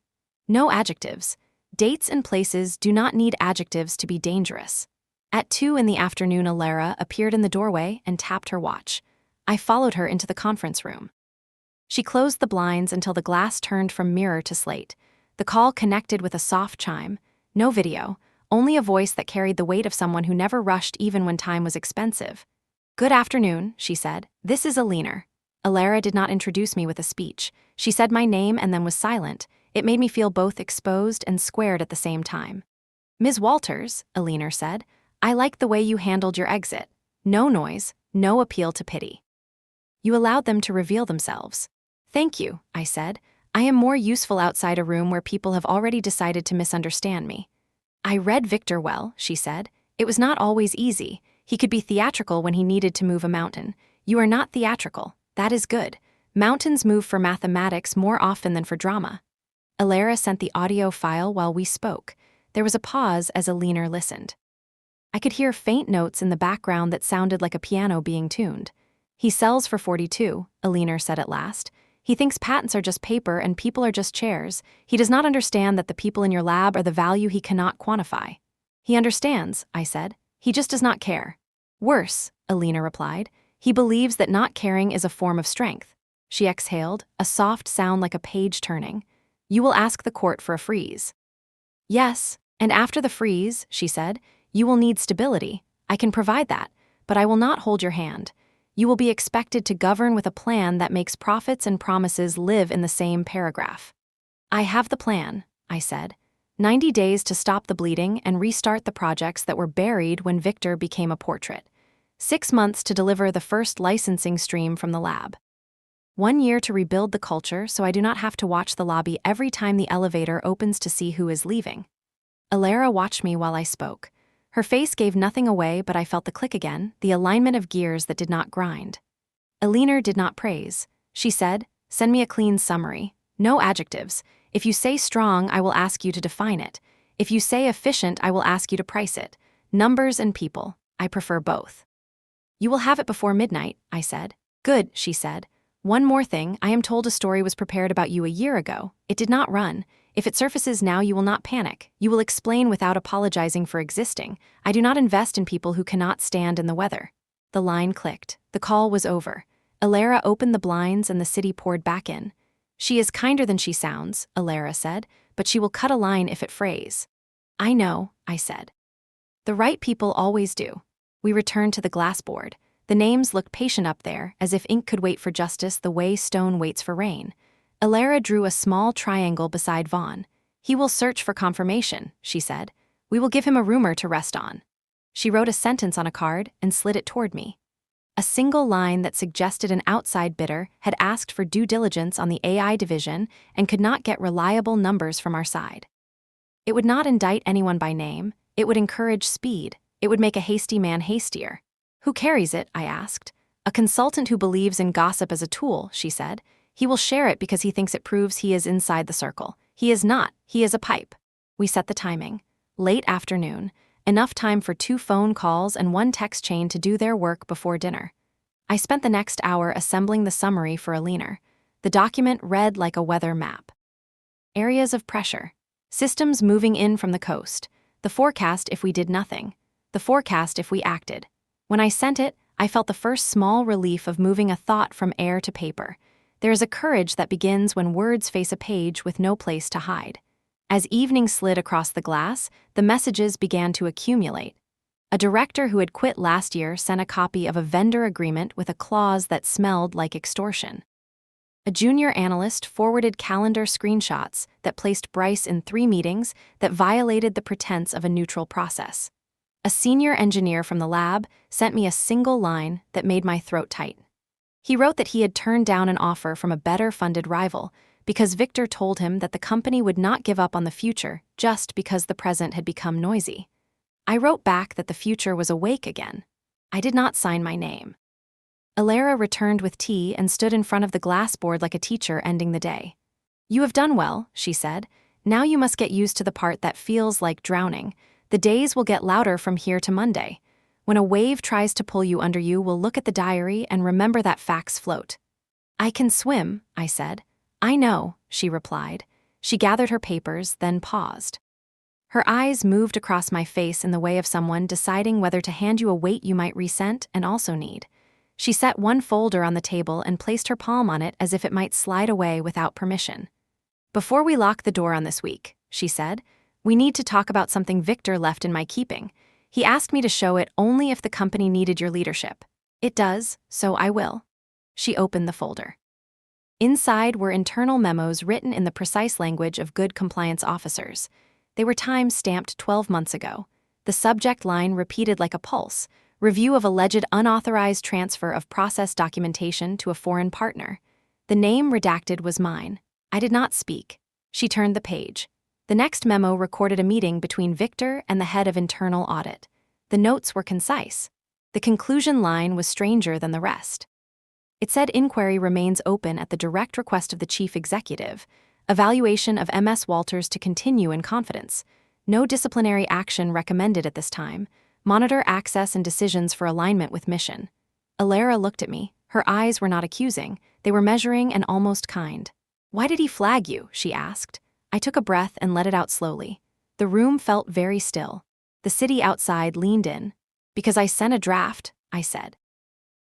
No adjectives. Dates and places do not need adjectives to be dangerous. At 2 in the afternoon, Alara appeared in the doorway and tapped her watch. I followed her into the conference room. She closed the blinds until the glass turned from mirror to slate. The call connected with a soft chime. No video, only a voice that carried the weight of someone who never rushed even when time was expensive. Good afternoon, she said. This is Alina. Alara did not introduce me with a speech. She said my name and then was silent. It made me feel both exposed and squared at the same time. Ms. Walters, Alina said, I like the way you handled your exit. No noise, no appeal to pity. You allowed them to reveal themselves. Thank you, I said. I am more useful outside a room where people have already decided to misunderstand me. I read Victor well, she said. It was not always easy. He could be theatrical when he needed to move a mountain. You are not theatrical. That is good. Mountains move for mathematics more often than for drama. Alara sent the audio file while we spoke. There was a pause as Alina listened. I could hear faint notes in the background that sounded like a piano being tuned. He sells for 42, Alina said at last. He thinks patents are just paper and people are just chairs. He does not understand that the people in your lab are the value he cannot quantify. He understands, I said. He just does not care. Worse, Alina replied. He believes that not caring is a form of strength. She exhaled, a soft sound like a page turning. You will ask the court for a freeze. Yes, and after the freeze, she said, you will need stability. I can provide that, but I will not hold your hand. You will be expected to govern with a plan that makes profits and promises live in the same paragraph. I have the plan, I said. 90 days to stop the bleeding and restart the projects that were buried when Victor became a portrait. 6 months to deliver the first licensing stream from the lab. 1 year to rebuild the culture so I do not have to watch the lobby every time the elevator opens to see who is leaving. Alara watched me while I spoke. Her face gave nothing away, but I felt the click again, the alignment of gears that did not grind. Eleanor did not praise. She said, "Send me a clean summary. No adjectives. If you say strong, I will ask you to define it. If you say efficient, I will ask you to price it. Numbers and people. I prefer both." "You will have it before midnight," I said. "Good," she said. "One more thing, I am told a story was prepared about you a year ago. It did not run. If it surfaces now, you will not panic. You will explain without apologizing for existing. I do not invest in people who cannot stand in the weather." The line clicked. The call was over. Alara opened the blinds and the city poured back in. "She is kinder than she sounds," Alara said, "but she will cut a line if it frays." "I know," I said. "The right people always do." We returned to the glass board. The names looked patient up there, as if ink could wait for justice the way stone waits for rain. Alara drew a small triangle beside Vaughn. "He will search for confirmation," she said. "We will give him a rumor to rest on." She wrote a sentence on a card and slid it toward me. A single line that suggested an outside bidder had asked for due diligence on the AI division and could not get reliable numbers from our side. It would not indict anyone by name. It would encourage speed. It would make a hasty man hastier. "Who carries it?" I asked. "A consultant who believes in gossip as a tool," she said. "He will share it because he thinks it proves he is inside the circle. He is not. He is a pipe." We set the timing. Late afternoon. Enough time for 2 phone calls and 1 text chain to do their work before dinner. I spent the next hour assembling the summary for Eleanor. The document read like a weather map. Areas of pressure. Systems moving in from the coast. The forecast if we did nothing. The forecast if we acted. When I sent it, I felt the first small relief of moving a thought from air to paper. There is a courage that begins when words face a page with no place to hide. As evening slid across the glass, the messages began to accumulate. A director who had quit last year sent a copy of a vendor agreement with a clause that smelled like extortion. A junior analyst forwarded calendar screenshots that placed Bryce in 3 meetings that violated the pretense of a neutral process. A senior engineer from the lab sent me a single line that made my throat tight. He wrote that he had turned down an offer from a better-funded rival because Victor told him that the company would not give up on the future just because the present had become noisy. I wrote back that the future was awake again. I did not sign my name. Alara returned with tea and stood in front of the glass board like a teacher ending the day. "You have done well," she said. "Now you must get used to the part that feels like drowning. The days will get louder from here to Monday. When a wave tries to pull you under, you will look at the diary and remember that facts float." "I can swim," I said. "I know," she replied. She gathered her papers, then paused. Her eyes moved across my face in the way of someone deciding whether to hand you a weight you might resent and also need. She set 1 folder on the table and placed her palm on it as if it might slide away without permission. "Before we lock the door on this week," she said, "we need to talk about something Victor left in my keeping. He asked me to show it only if the company needed your leadership. It does, so I will." She opened the folder. Inside were internal memos written in the precise language of good compliance officers. They were time-stamped 12 months ago. The subject line repeated like a pulse: "Review of alleged unauthorized transfer of process documentation to a foreign partner." The name redacted was mine. I did not speak. She turned the page. The next memo recorded a meeting between Victor and the head of internal audit. The notes were concise. The conclusion line was stranger than the rest. It said inquiry remains open at the direct request of the chief executive. Evaluation of MS Walters to continue in confidence. No disciplinary action recommended at this time. Monitor access and decisions for alignment with mission. Alara looked at me. Her eyes were not accusing. They were measuring and almost kind. "Why did he flag you?" she asked. I took a breath and let it out slowly. The room felt very still. The city outside leaned in. "Because I sent a draft," I said.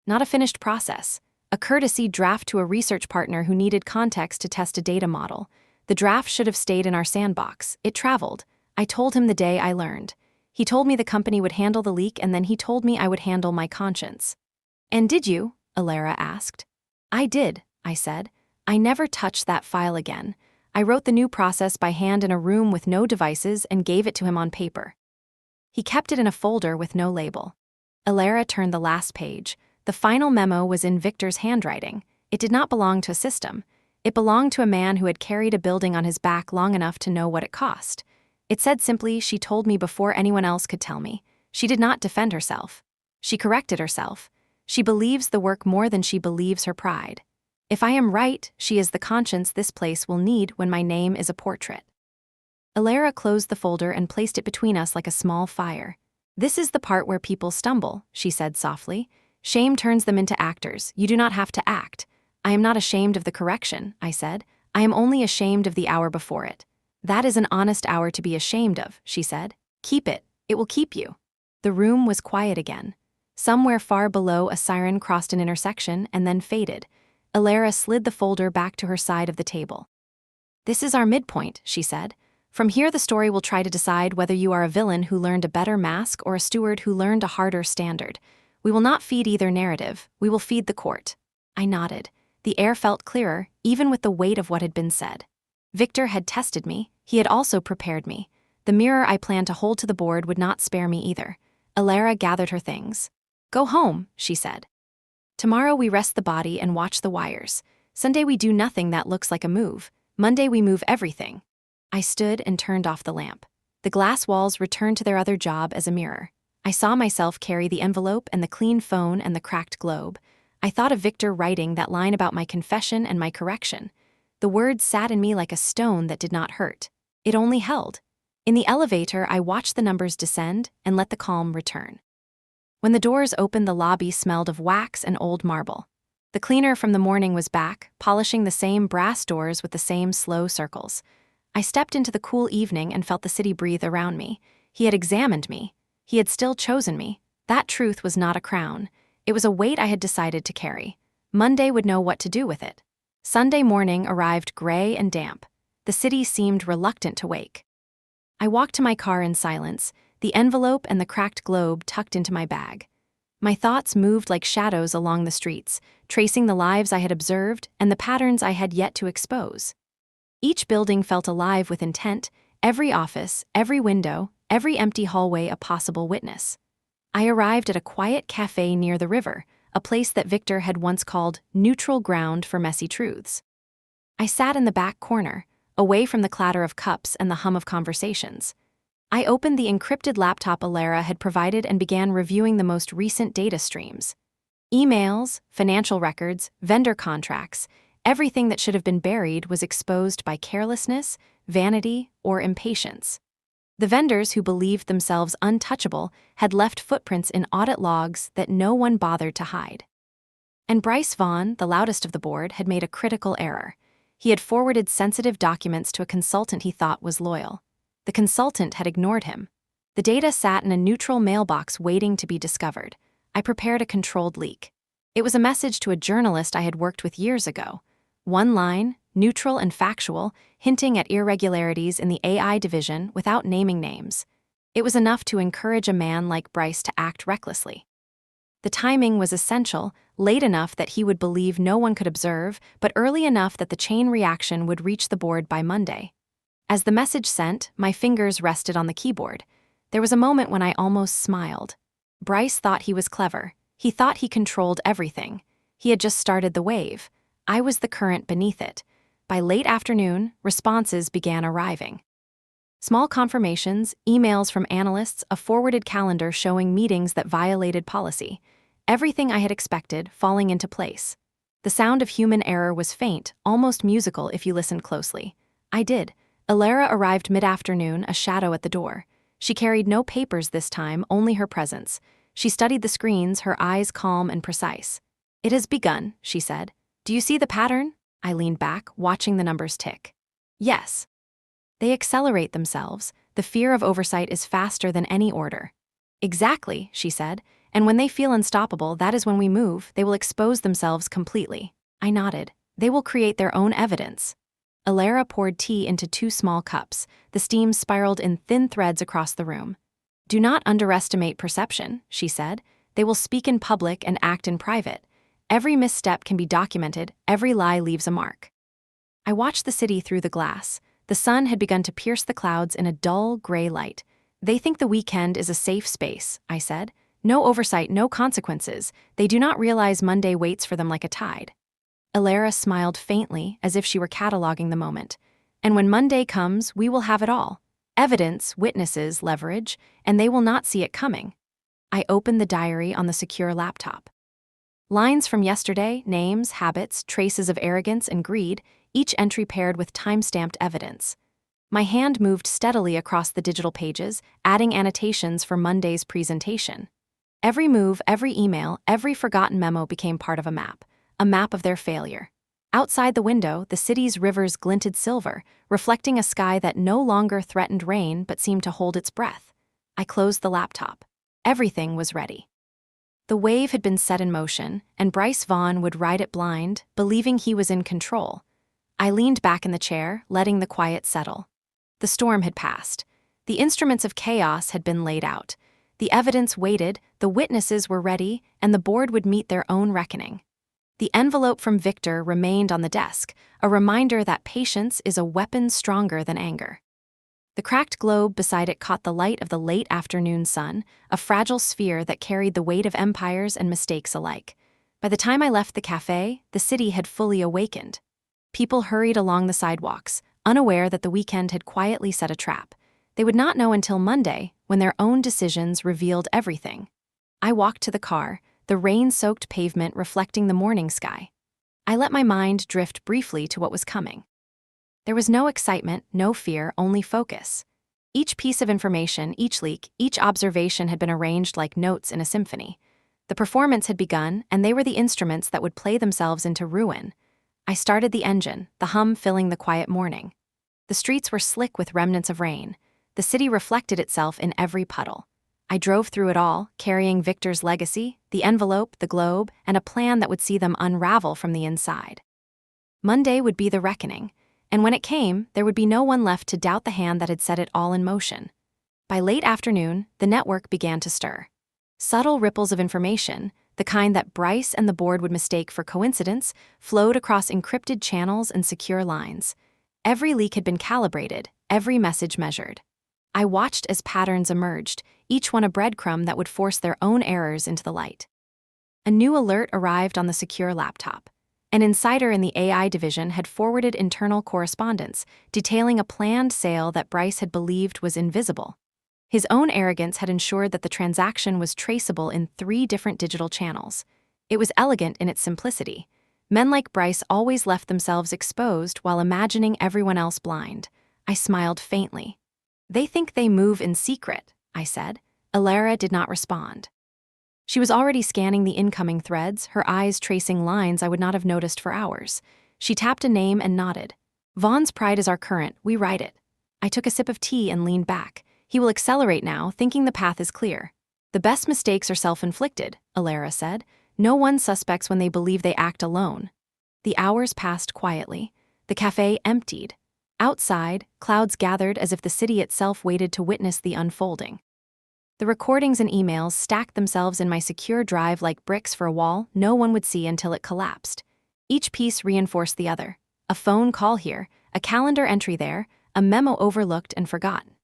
"Not a finished process. A courtesy draft to a research partner who needed context to test a data model. The draft should have stayed in our sandbox. It traveled. I told him the day I learned. He told me the company would handle the leak, and then he told me I would handle my conscience." "And did you?" Alara asked. "I did," I said. "I never touched that file again. I wrote the new process by hand in a room with no devices and gave it to him on paper." He kept it in a folder with no label. Alara turned the last page. The final memo was in Victor's handwriting. It did not belong to a system. It belonged to a man who had carried a building on his back long enough to know what it cost. It said simply, "She told me before anyone else could tell me. She did not defend herself. She corrected herself. She believes the work more than she believes her pride. If I am right, she is the conscience this place will need when my name is a portrait. Alara closed the folder and placed it between us like a small fire. This is the part where people stumble, she said softly. Shame turns them into actors. You do not have to act. I am not ashamed of the correction, I said. I am only ashamed of the hour before it. That is an honest hour to be ashamed of, she said. Keep it. It will keep you. The room was quiet again. Somewhere far below, a siren crossed an intersection and then faded. Alara slid the folder back to her side of the table. This is our midpoint, she said. From here the story will try to decide whether you are a villain who learned a better mask or a steward who learned a harder standard. We will not feed either narrative, we will feed the court. I nodded. The air felt clearer, even with the weight of what had been said. Victor had tested me, he had also prepared me. The mirror I planned to hold to the board would not spare me either. Alara gathered her things. Go home, she said. Tomorrow we rest the body and watch the wires. Sunday we do nothing that looks like a move. Monday we move everything. I stood and turned off the lamp. The glass walls returned to their other job as a mirror. I saw myself carry the envelope and the clean phone and the cracked globe. I thought of Victor writing that line about my confession and my correction. The words sat in me like a stone that did not hurt. It only held. In the elevator, I watched the numbers descend and let the calm return. When the doors opened, the lobby smelled of wax and old marble. The cleaner from the morning was back, polishing the same brass doors with the same slow circles. I stepped into the cool evening and felt the city breathe around me. He had examined me. He had still chosen me. That truth was not a crown. It was a weight I had decided to carry. Monday would know what to do with it. Sunday morning arrived gray and damp. The city seemed reluctant to wake. I walked to my car in silence, the envelope and the cracked globe tucked into my bag. My thoughts moved like shadows along the streets, tracing the lives I had observed and the patterns I had yet to expose. Each building felt alive with intent, every office, every window, every empty hallway a possible witness. I arrived at a quiet cafe near the river, a place that Victor had once called neutral ground for messy truths. I sat in the back corner, away from the clatter of cups and the hum of conversations. I opened the encrypted laptop Alara had provided and began reviewing the most recent data streams. Emails, financial records, vendor contracts, everything that should have been buried was exposed by carelessness, vanity, or impatience. The vendors who believed themselves untouchable had left footprints in audit logs that no one bothered to hide. And Bryce Vaughn, the loudest of the board, had made a critical error. He had forwarded sensitive documents to a consultant he thought was loyal. The consultant had ignored him. The data sat in a neutral mailbox waiting to be discovered. I prepared a controlled leak. It was a message to a journalist I had worked with years ago. One line, neutral and factual, hinting at irregularities in the AI division without naming names. It was enough to encourage a man like Bryce to act recklessly. The timing was essential, late enough that he would believe no one could observe, but early enough that the chain reaction would reach the board by Monday. As the message sent, my fingers rested on the keyboard. There was a moment when I almost smiled. Bryce thought he was clever. He thought he controlled everything. He had just started the wave. I was the current beneath it. By late afternoon, responses began arriving. Small confirmations, emails from analysts, a forwarded calendar showing meetings that violated policy. Everything I had expected falling into place. The sound of human error was faint, almost musical if you listened closely. I did. Alara arrived mid-afternoon, a shadow at the door. She carried no papers this time, only her presence. She studied the screens, her eyes calm and precise. "It has begun," she said. "Do you see the pattern?" I leaned back, watching the numbers tick. "Yes." They accelerate themselves. The fear of oversight is faster than any order. "Exactly," she said. "And when they feel unstoppable, that is when we move. They will expose themselves completely." I nodded. "They will create their own evidence." Alara poured tea into 2 small cups. The steam spiraled in thin threads across the room. "Do not underestimate perception," she said. "They will speak in public and act in private. Every misstep can be documented, every lie leaves a mark." I watched the city through the glass. The sun had begun to pierce the clouds in a dull, gray light. "They think the weekend is a safe space," I said. "No oversight, no consequences. They do not realize Monday waits for them like a tide." Alara smiled faintly, as if she were cataloging the moment. "And when Monday comes, we will have it all. Evidence, witnesses, leverage, and they will not see it coming. I opened the diary on the secure laptop. Lines from yesterday, names, habits, traces of arrogance and greed, each entry paired with time-stamped evidence. My hand moved steadily across the digital pages, adding annotations for Monday's presentation. Every move, every email, every forgotten memo became part of a map of their failure. Outside the window, the city's rivers glinted silver, reflecting a sky that no longer threatened rain but seemed to hold its breath. I closed the laptop. Everything was ready. The wave had been set in motion, and Bryce Vaughn would ride it blind, believing he was in control. I leaned back in the chair, letting the quiet settle. The storm had passed. The instruments of chaos had been laid out. The evidence waited, the witnesses were ready, and the board would meet their own reckoning. The envelope from Victor remained on the desk, a reminder that patience is a weapon stronger than anger. The cracked globe beside it caught the light of the late afternoon sun, a fragile sphere that carried the weight of empires and mistakes alike. By the time I left the cafe, the city had fully awakened. People hurried along the sidewalks, unaware that the weekend had quietly set a trap. They would not know until Monday, when their own decisions revealed everything. I walked to the car, the rain-soaked pavement reflecting the morning sky. I let my mind drift briefly to what was coming. There was no excitement, no fear, only focus. Each piece of information, each leak, each observation had been arranged like notes in a symphony. The performance had begun, and they were the instruments that would play themselves into ruin. I started the engine, the hum filling the quiet morning. The streets were slick with remnants of rain. The city reflected itself in every puddle. I drove through it all, carrying Victor's legacy, the envelope, the globe, and a plan that would see them unravel from the inside. Monday would be the reckoning, and when it came, there would be no one left to doubt the hand that had set it all in motion. By late afternoon, the network began to stir. Subtle ripples of information, the kind that Bryce and the board would mistake for coincidence, flowed across encrypted channels and secure lines. Every leak had been calibrated, every message measured. I watched as patterns emerged, each one a breadcrumb that would force their own errors into the light. A new alert arrived on the secure laptop. An insider in the AI division had forwarded internal correspondence, detailing a planned sale that Bryce had believed was invisible. His own arrogance had ensured that the transaction was traceable in 3 different digital channels. It was elegant in its simplicity. Men like Bryce always left themselves exposed while imagining everyone else blind. I smiled faintly. "They think they move in secret," I said. Alara did not respond. She was already scanning the incoming threads, her eyes tracing lines I would not have noticed for hours. She tapped a name and nodded. "Vaughn's pride is our current, we ride it." I took a sip of tea and leaned back. "He will accelerate now, thinking the path is clear." "The best mistakes are self-inflicted," Alara said. "No one suspects when they believe they act alone." The hours passed quietly. The cafe emptied. Outside, clouds gathered as if the city itself waited to witness the unfolding. The recordings and emails stacked themselves in my secure drive like bricks for a wall no one would see until it collapsed. Each piece reinforced the other. A phone call here, a calendar entry there, a memo overlooked and forgotten.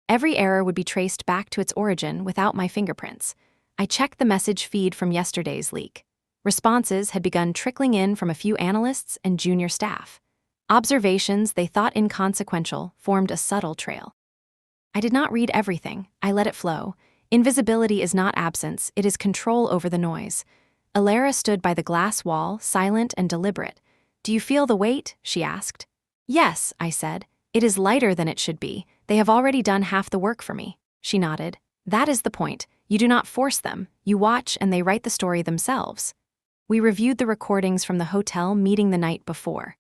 Every error would be traced back to its origin without my fingerprints. I checked the message feed from yesterday's leak. Responses had begun trickling in from a few analysts and junior staff. Observations they thought inconsequential formed a subtle trail. I did not read everything, I let it flow. Invisibility is not absence, it is control over the noise. Alara stood by the glass wall, silent and deliberate. "Do you feel the weight?" she asked. "Yes," I said. "It is lighter than it should be. They have already done half the work for me." She nodded. "That is the point. You do not force them. You watch and they write the story themselves." We reviewed the recordings from the hotel meeting the night before.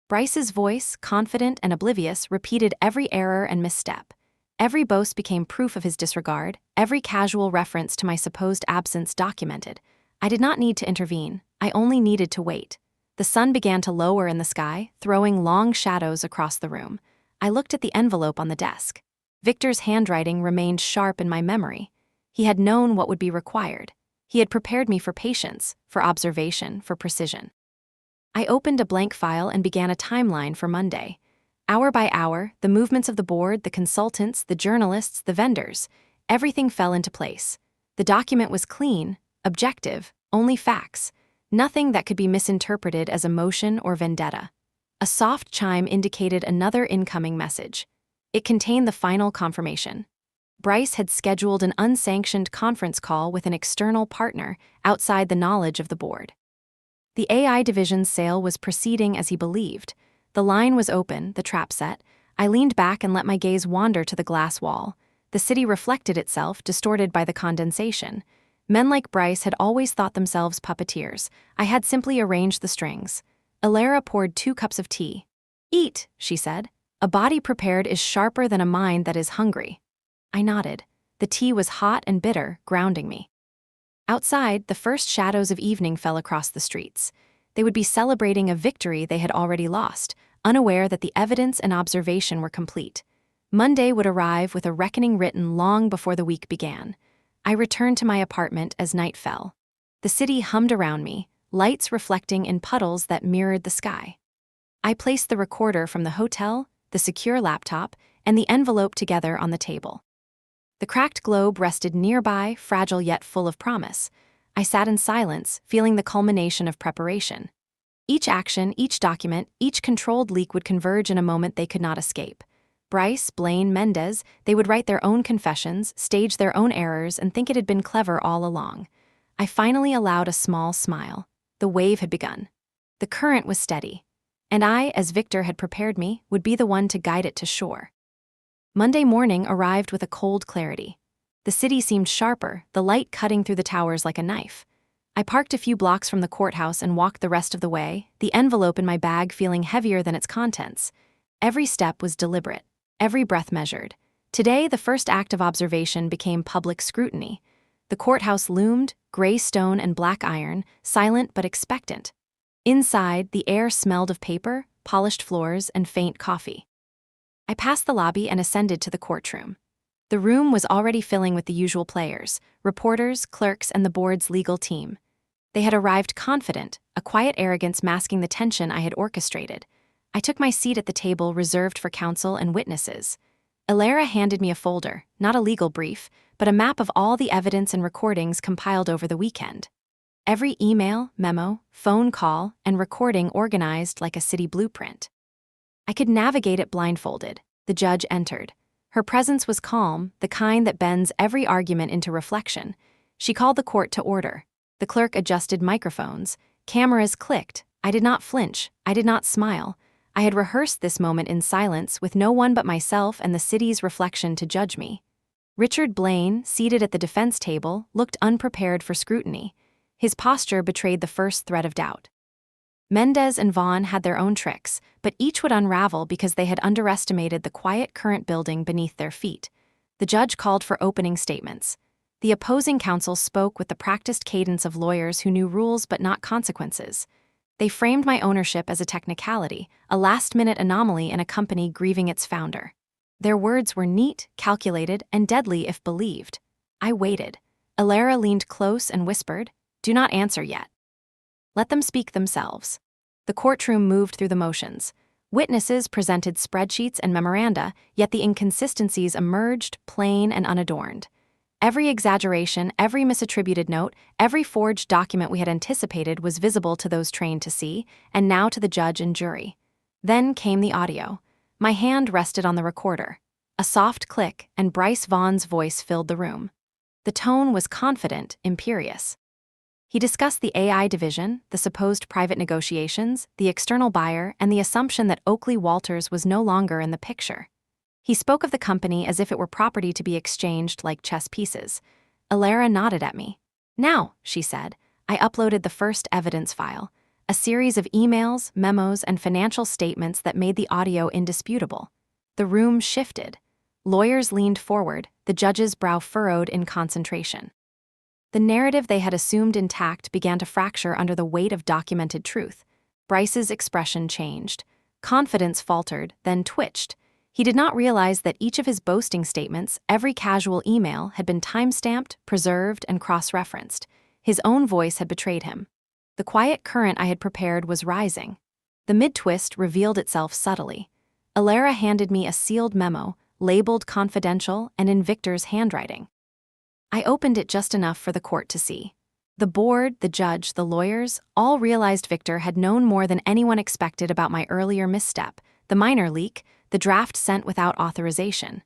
Bryce's voice, confident and oblivious, repeated every error and misstep. Every boast became proof of his disregard, every casual reference to my supposed absence documented. I did not need to intervene, I only needed to wait. The sun began to lower in the sky, throwing long shadows across the room. I looked at the envelope on the desk. Victor's handwriting remained sharp in my memory. He had known what would be required. He had prepared me for patience, for observation, for precision. I opened a blank file and began a timeline for Monday. Hour by hour, the movements of the board, the consultants, the journalists, the vendors, everything fell into place. The document was clean, objective, only facts, nothing that could be misinterpreted as emotion or vendetta. A soft chime indicated another incoming message. It contained the final confirmation. Bryce had scheduled an unsanctioned conference call with an external partner outside the knowledge of the board. The AI division's sale was proceeding as he believed. The line was open, the trap set. I leaned back and let my gaze wander to the glass wall. The city reflected itself, distorted by the condensation. Men like Bryce had always thought themselves puppeteers. I had simply arranged the strings. Alara poured 2 cups of tea. "Eat," she said. "A body prepared is sharper than a mind that is hungry." I nodded. The tea was hot and bitter, grounding me. Outside, the first shadows of evening fell across the streets. They would be celebrating a victory they had already lost, unaware that the evidence and observation were complete. Monday would arrive with a reckoning written long before the week began. I returned to my apartment as night fell. The city hummed around me, lights reflecting in puddles that mirrored the sky. I placed the recorder from the hotel, the secure laptop, and the envelope together on the table. The cracked globe rested nearby, fragile yet full of promise. I sat in silence, feeling the culmination of preparation. Each action, each document, each controlled leak would converge in a moment they could not escape. Bryce, Blaine, Mendez, they would write their own confessions, stage their own errors, and think it had been clever all along. I finally allowed a small smile. The wave had begun. The current was steady. And I, as Victor had prepared me, would be the one to guide it to shore. Monday morning arrived with a cold clarity. The city seemed sharper, the light cutting through the towers like a knife. I parked a few blocks from the courthouse and walked the rest of the way, the envelope in my bag feeling heavier than its contents. Every step was deliberate, every breath measured. Today, the first act of observation became public scrutiny. The courthouse loomed, gray stone and black iron, silent but expectant. Inside, the air smelled of paper, polished floors, and faint coffee. I passed the lobby and ascended to the courtroom. The room was already filling with the usual players, reporters, clerks, and the board's legal team. They had arrived confident, a quiet arrogance masking the tension I had orchestrated. I took my seat at the table reserved for counsel and witnesses. Alara handed me a folder, not a legal brief, but a map of all the evidence and recordings compiled over the weekend. Every email, memo, phone call, and recording organized like a city blueprint. I could navigate it blindfolded. The judge entered. Her presence was calm, the kind that bends every argument into reflection. She called the court to order. The clerk adjusted microphones. Cameras clicked. I did not flinch. I did not smile. I had rehearsed this moment in silence with no one but myself and the city's reflection to judge me. Richard Blaine, seated at the defense table, looked unprepared for scrutiny. His posture betrayed the first thread of doubt. Mendez and Vaughn had their own tricks, but each would unravel because they had underestimated the quiet current building beneath their feet. The judge called for opening statements. The opposing counsel spoke with the practiced cadence of lawyers who knew rules but not consequences. They framed my ownership as a technicality, a last-minute anomaly in a company grieving its founder. Their words were neat, calculated, and deadly if believed. I waited. Alara leaned close and whispered, "Do not answer yet. Let them speak themselves." The courtroom moved through the motions. Witnesses presented spreadsheets and memoranda, yet the inconsistencies emerged, plain and unadorned. Every exaggeration, every misattributed note, every forged document we had anticipated was visible to those trained to see, and now to the judge and jury. Then came the audio. My hand rested on the recorder. A soft click, and Bryce Vaughn's voice filled the room. The tone was confident, imperious. He discussed the AI division, the supposed private negotiations, the external buyer, and the assumption that Oakley Walters was no longer in the picture. He spoke of the company as if it were property to be exchanged like chess pieces. Alara nodded at me. "Now," she said, I uploaded the first evidence file, a series of emails, memos, and financial statements that made the audio indisputable. The room shifted. Lawyers leaned forward, the judge's brow furrowed in concentration. The narrative they had assumed intact began to fracture under the weight of documented truth. Bryce's expression changed. Confidence faltered, then twitched. He did not realize that each of his boasting statements, every casual email, had been time-stamped, preserved, and cross-referenced. His own voice had betrayed him. The quiet current I had prepared was rising. The mid-twist revealed itself subtly. Alara handed me a sealed memo, labeled confidential and in Victor's handwriting. I opened it just enough for the court to see. The board, the judge, the lawyers, all realized Victor had known more than anyone expected about my earlier misstep, the minor leak, the draft sent without authorization.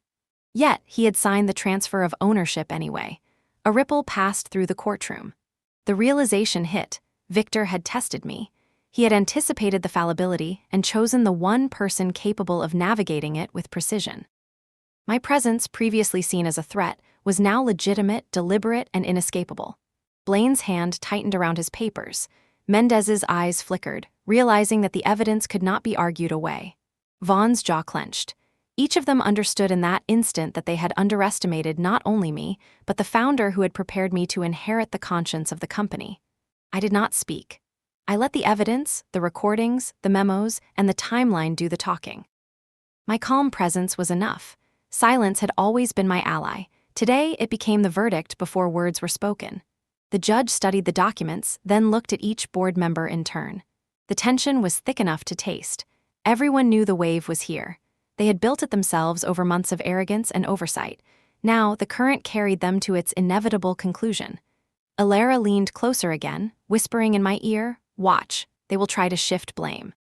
Yet, he had signed the transfer of ownership anyway. A ripple passed through the courtroom. The realization hit: Victor had tested me. He had anticipated the fallibility and chosen the one person capable of navigating it with precision. My presence, previously seen as a threat, was now legitimate, deliberate, and inescapable. Blaine's hand tightened around his papers. Mendez's eyes flickered, realizing that the evidence could not be argued away. Vaughn's jaw clenched. Each of them understood in that instant that they had underestimated not only me, but the founder who had prepared me to inherit the conscience of the company. I did not speak. I let the evidence, the recordings, the memos, and the timeline do the talking. My calm presence was enough. Silence had always been my ally. Today, it became the verdict before words were spoken. The judge studied the documents, then looked at each board member in turn. The tension was thick enough to taste. Everyone knew the wave was here. They had built it themselves over months of arrogance and oversight. Now, the current carried them to its inevitable conclusion. Alara leaned closer again, whispering in my ear, "Watch, they will try to shift blame.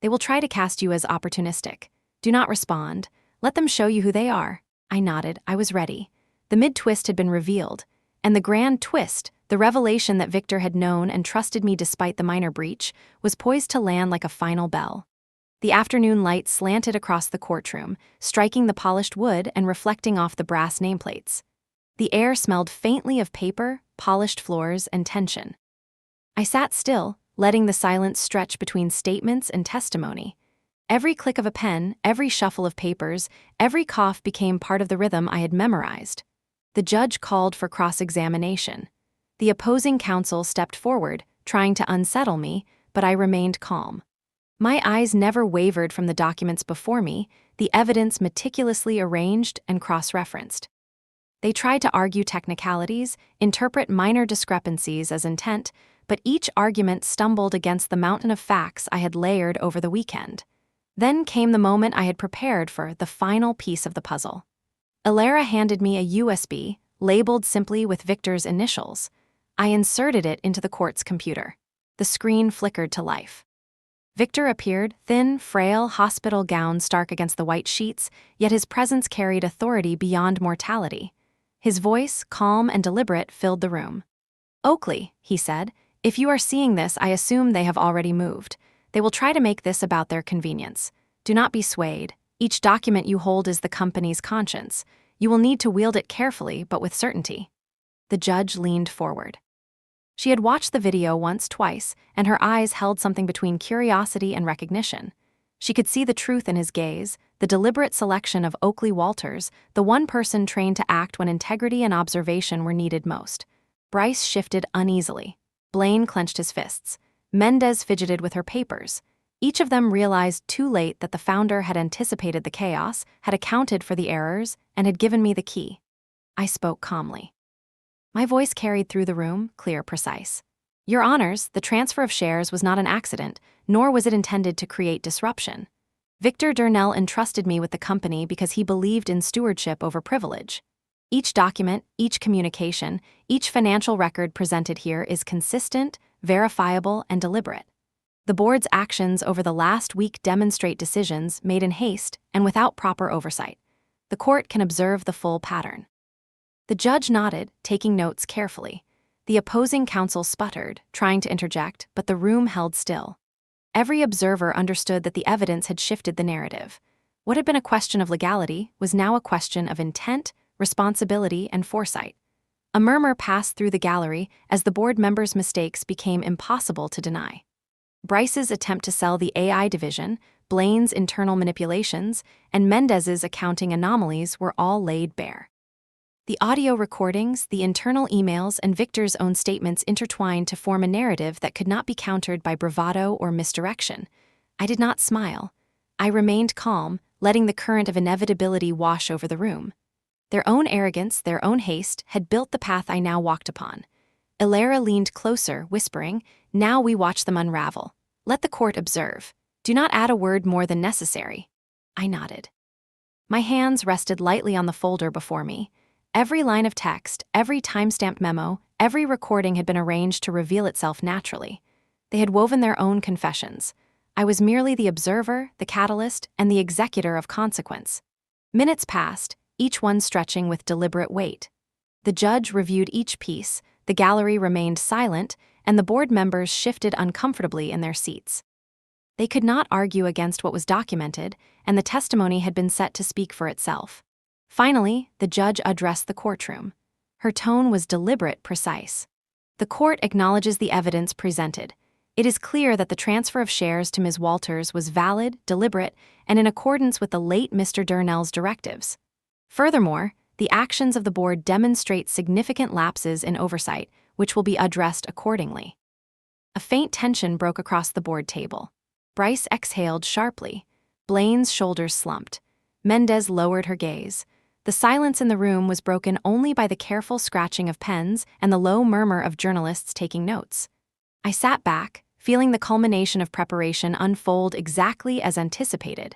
They will try to cast you as opportunistic. Do not respond. Let them show you who they are." I nodded. I was ready. The mid-twist had been revealed. And the grand twist, the revelation that Victor had known and trusted me despite the minor breach, was poised to land like a final bell. The afternoon light slanted across the courtroom, striking the polished wood and reflecting off the brass nameplates. The air smelled faintly of paper, polished floors, and tension. I sat still, letting the silence stretch between statements and testimony. Every click of a pen, every shuffle of papers, every cough became part of the rhythm I had memorized. The judge called for cross-examination. The opposing counsel stepped forward, trying to unsettle me, but I remained calm. My eyes never wavered from the documents before me, the evidence meticulously arranged and cross-referenced. They tried to argue technicalities, interpret minor discrepancies as intent, but each argument stumbled against the mountain of facts I had layered over the weekend. Then came the moment I had prepared for, the final piece of the puzzle. Alara handed me a USB, labeled simply with Victor's initials. I inserted it into the court's computer. The screen flickered to life. Victor appeared, thin, frail, hospital gown stark against the white sheets, yet his presence carried authority beyond mortality. His voice, calm and deliberate, filled the room. "Oakley," he said, "if you are seeing this, I assume they have already moved. They will try to make this about their convenience. Do not be swayed. Each document you hold is the company's conscience. You will need to wield it carefully, but with certainty." The judge leaned forward. She had watched the video once, twice, and her eyes held something between curiosity and recognition. She could see the truth in his gaze, the deliberate selection of Oakley Walters, the one person trained to act when integrity and observation were needed most. Bryce shifted uneasily. Blaine clenched his fists. Mendez fidgeted with her papers. Each of them realized too late that the founder had anticipated the chaos, had accounted for the errors, and had given me the key. I spoke calmly. My voice carried through the room, clear, precise. "Your Honors, the transfer of shares was not an accident, nor was it intended to create disruption. Victor Durnell entrusted me with the company because he believed in stewardship over privilege. Each document, each communication, each financial record presented here is consistent, verifiable, and deliberate. The board's actions over the last week demonstrate decisions made in haste and without proper oversight. The court can observe the full pattern." The judge nodded, taking notes carefully. The opposing counsel sputtered, trying to interject, but the room held still. Every observer understood that the evidence had shifted the narrative. What had been a question of legality was now a question of intent, responsibility, and foresight. A murmur passed through the gallery as the board members' mistakes became impossible to deny. Bryce's attempt to sell the AI division, Blaine's internal manipulations, and Mendez's accounting anomalies were all laid bare. The audio recordings, the internal emails, and Victor's own statements intertwined to form a narrative that could not be countered by bravado or misdirection. I did not smile. I remained calm, letting the current of inevitability wash over the room. Their own arrogance, their own haste, had built the path I now walked upon. Alara leaned closer, whispering, "Now we watch them unravel. Let the court observe. Do not add a word more than necessary." I nodded. My hands rested lightly on the folder before me. Every line of text, every time-stamped memo, every recording had been arranged to reveal itself naturally. They had woven their own confessions. I was merely the observer, the catalyst, and the executor of consequence. Minutes passed, each one stretching with deliberate weight. The judge reviewed each piece, the gallery remained silent, and the board members shifted uncomfortably in their seats. They could not argue against what was documented, and the testimony had been set to speak for itself. Finally, the judge addressed the courtroom. Her tone was deliberate, precise. The court acknowledges the evidence presented. It is clear that the transfer of shares to Ms. Walters was valid, deliberate, and in accordance with the late Mr. Durnell's directives. Furthermore, the actions of the board demonstrate significant lapses in oversight, which will be addressed accordingly. A faint tension broke across the board table. Bryce exhaled sharply. Blaine's shoulders slumped. Mendez lowered her gaze. The silence in the room was broken only by the careful scratching of pens and the low murmur of journalists taking notes. I sat back, feeling the culmination of preparation unfold exactly as anticipated.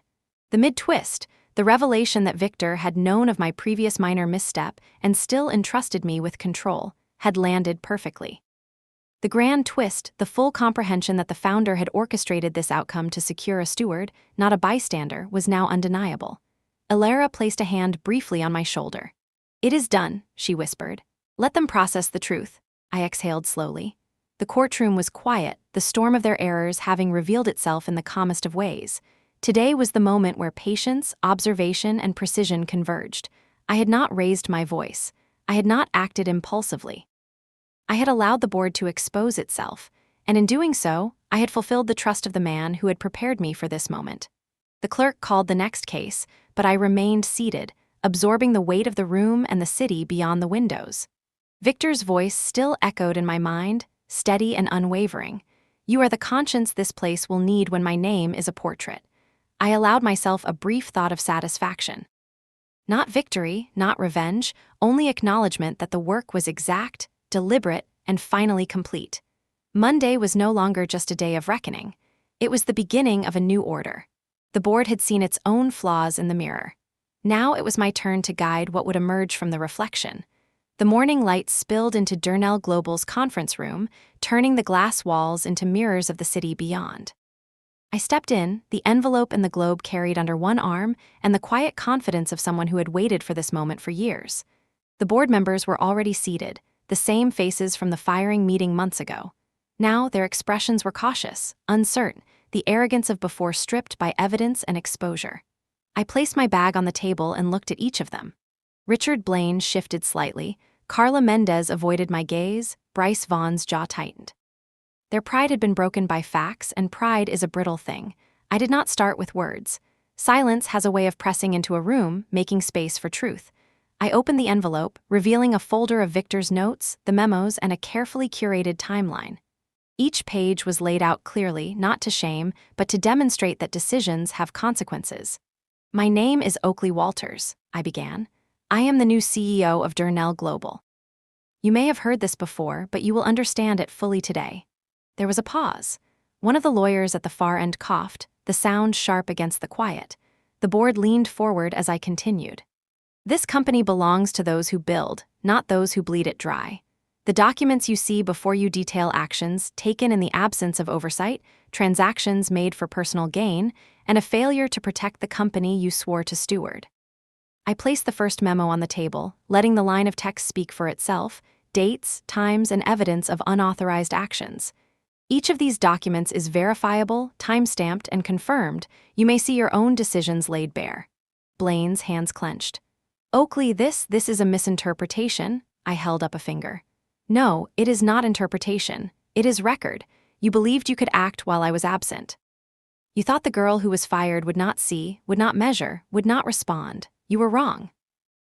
The mid-twist, the revelation that Victor had known of my previous minor misstep and still entrusted me with control, had landed perfectly. The grand twist, the full comprehension that the founder had orchestrated this outcome to secure a steward, not a bystander, was now undeniable. Elara placed a hand briefly on my shoulder. "It is done," she whispered. "Let them process the truth." I exhaled slowly. The courtroom was quiet, the storm of their errors having revealed itself in the calmest of ways. Today was the moment where patience, observation, and precision converged. I had not raised my voice. I had not acted impulsively. I had allowed the board to expose itself, and in doing so, I had fulfilled the trust of the man who had prepared me for this moment. The clerk called the next case, but I remained seated, absorbing the weight of the room and the city beyond the windows. Victor's voice still echoed in my mind, steady and unwavering. "You are the conscience this place will need when my name is a portrait." I allowed myself a brief thought of satisfaction. Not victory, not revenge, only acknowledgement that the work was exact, deliberate, and finally complete. Monday was no longer just a day of reckoning. It was the beginning of a new order. The board had seen its own flaws in the mirror. Now it was my turn to guide what would emerge from the reflection. The morning light spilled into Durnell Global's conference room, turning the glass walls into mirrors of the city beyond. I stepped in, the envelope and the globe carried under one arm, and the quiet confidence of someone who had waited for this moment for years. The board members were already seated, the same faces from the firing meeting months ago. Now their expressions were cautious, uncertain, the arrogance of before stripped by evidence and exposure. I placed my bag on the table and looked at each of them. Richard Blaine shifted slightly, Carla Mendez avoided my gaze, Bryce Vaughn's jaw tightened. Their pride had been broken by facts, and pride is a brittle thing. I did not start with words. Silence has a way of pressing into a room, making space for truth. I opened the envelope, revealing a folder of Victor's notes, the memos, and a carefully curated timeline. Each page was laid out clearly, not to shame, but to demonstrate that decisions have consequences. "My name is Oakley Walters," I began. "I am the new CEO of Durnell Global. You may have heard this before, but you will understand it fully today." There was a pause. One of the lawyers at the far end coughed, the sound sharp against the quiet. The board leaned forward as I continued. "This company belongs to those who build, not those who bleed it dry. The documents you see before you detail actions taken in the absence of oversight, transactions made for personal gain, and a failure to protect the company you swore to steward." I placed the first memo on the table, letting the line of text speak for itself, dates, times, and evidence of unauthorized actions. Each of these documents is verifiable, time-stamped, and confirmed. You may see your own decisions laid bare. Blaine's hands clenched. "Oakley, this is a misinterpretation." I held up a finger. "No, it is not interpretation. It is record. You believed you could act while I was absent. You thought the girl who was fired would not see, would not measure, would not respond. You were wrong."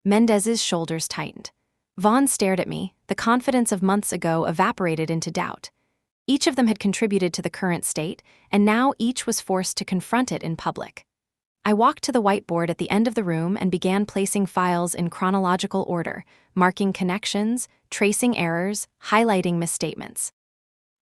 Mendez's shoulders tightened. Vaughn stared at me, the confidence of months ago evaporated into doubt. Each of them had contributed to the current state, and now each was forced to confront it in public. I walked to the whiteboard at the end of the room and began placing files in chronological order, marking connections, tracing errors, highlighting misstatements.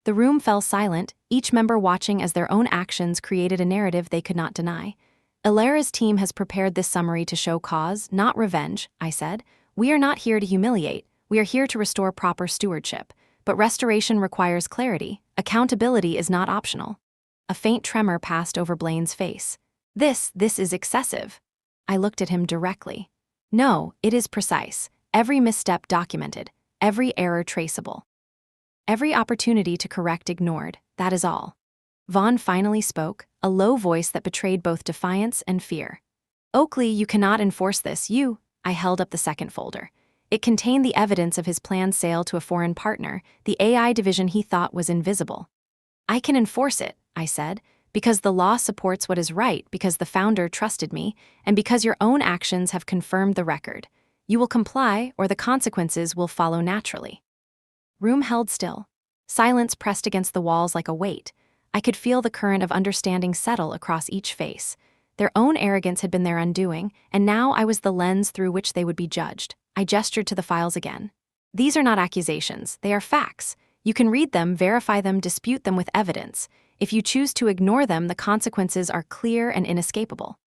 The room fell silent, each member watching as their own actions created a narrative they could not deny. "Elara's team has prepared this summary to show cause, not revenge," I said. "We are not here to humiliate, we are here to restore proper stewardship. But restoration requires clarity. Accountability is not optional." A faint tremor passed over Blaine's face. This is excessive." I looked at him directly. No, it is precise. Every misstep documented. Every error traceable. Every opportunity to correct ignored. That is all. Vaughn finally spoke, a low voice that betrayed both defiance and fear. Oakley, you cannot enforce this. I held up the second folder. It contained the evidence of his planned sale to a foreign partner, the AI division he thought was invisible. I can enforce it, I said, because the law supports what is right, because the founder trusted me, and because your own actions have confirmed the record. You will comply, or the consequences will follow naturally. Room held still. Silence pressed against the walls like a weight. I could feel the current of understanding settle across each face. Their own arrogance had been their undoing, and now I was the lens through which they would be judged. I gestured to the files again. These are not accusations, they are facts. You can read them, verify them, dispute them with evidence. If you choose to ignore them, the consequences are clear and inescapable.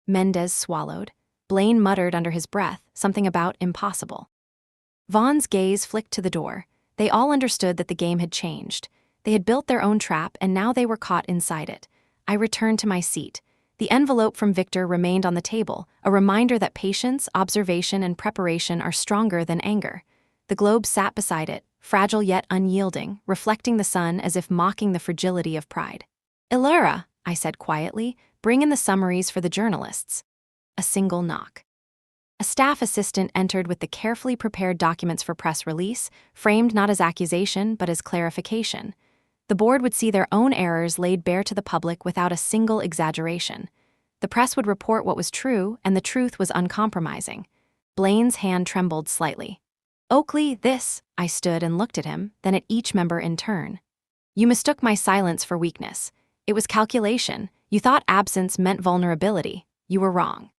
Mendez swallowed. Blaine muttered under his breath, something about impossible. Vaughn's gaze flicked to the door. They all understood that the game had changed. They had built their own trap, and now they were caught inside it. I returned to my seat. The envelope from Victor remained on the table, a reminder that patience, observation, and preparation are stronger than anger. The globe sat beside it, fragile yet unyielding, reflecting the sun as if mocking the fragility of pride. "Illyra," I said quietly, "bring in the summaries for the journalists." A single knock. A staff assistant entered with the carefully prepared documents for press release, framed not as accusation but as clarification. The board would see their own errors laid bare to the public without a single exaggeration. The press would report what was true, and the truth was uncompromising. Blaine's hand trembled slightly. "Oakley, this," I stood and looked at him, then at each member in turn. "You mistook my silence for weakness. It was calculation. You thought absence meant vulnerability. You were wrong."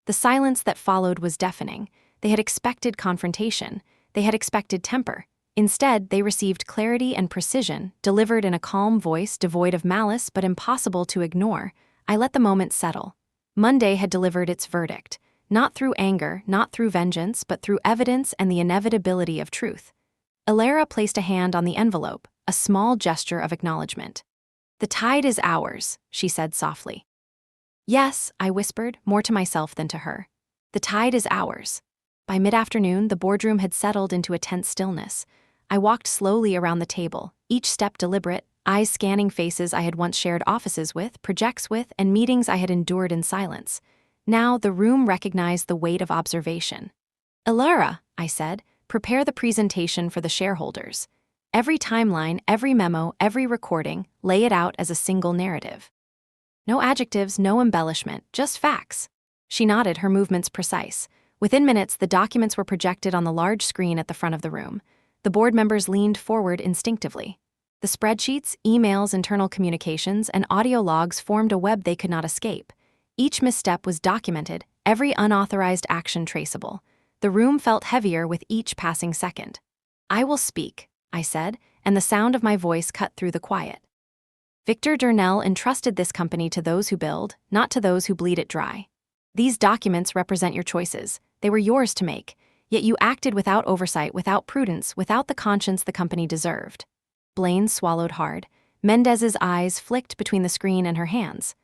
The silence that followed was deafening. They had expected confrontation. They had expected temper. Instead, they received clarity and precision, delivered in a calm voice devoid of malice but impossible to ignore. I let the moment settle. Monday had delivered its verdict, not through anger, not through vengeance, but through evidence and the inevitability of truth. Illyra placed a hand on the envelope, a small gesture of acknowledgement. "The tide is ours," she said softly. "Yes," I whispered, more to myself than to her. "The tide is ours." By mid-afternoon, the boardroom had settled into a tense stillness. I walked slowly around the table, each step deliberate, eyes scanning faces I had once shared offices with, projects with, and meetings I had endured in silence. Now the room recognized the weight of observation. "Illyra," I said, "prepare the presentation for the shareholders. Every timeline, every memo, every recording, lay it out as a single narrative. No adjectives, no embellishment, just facts." She nodded, her movements precise. Within minutes, the documents were projected on the large screen at the front of the room. The board members leaned forward instinctively. The spreadsheets, emails, internal communications, and audio logs formed a web they could not escape. Each misstep was documented, every unauthorized action traceable. The room felt heavier with each passing second. "I will speak," I said, and the sound of my voice cut through the quiet. "Victor Durnell entrusted this company to those who build, not to those who bleed it dry. These documents represent your choices. They were yours to make. Yet you acted without oversight, without prudence, without the conscience the company deserved." Blaine swallowed hard. Mendez's eyes flicked between the screen and her hands.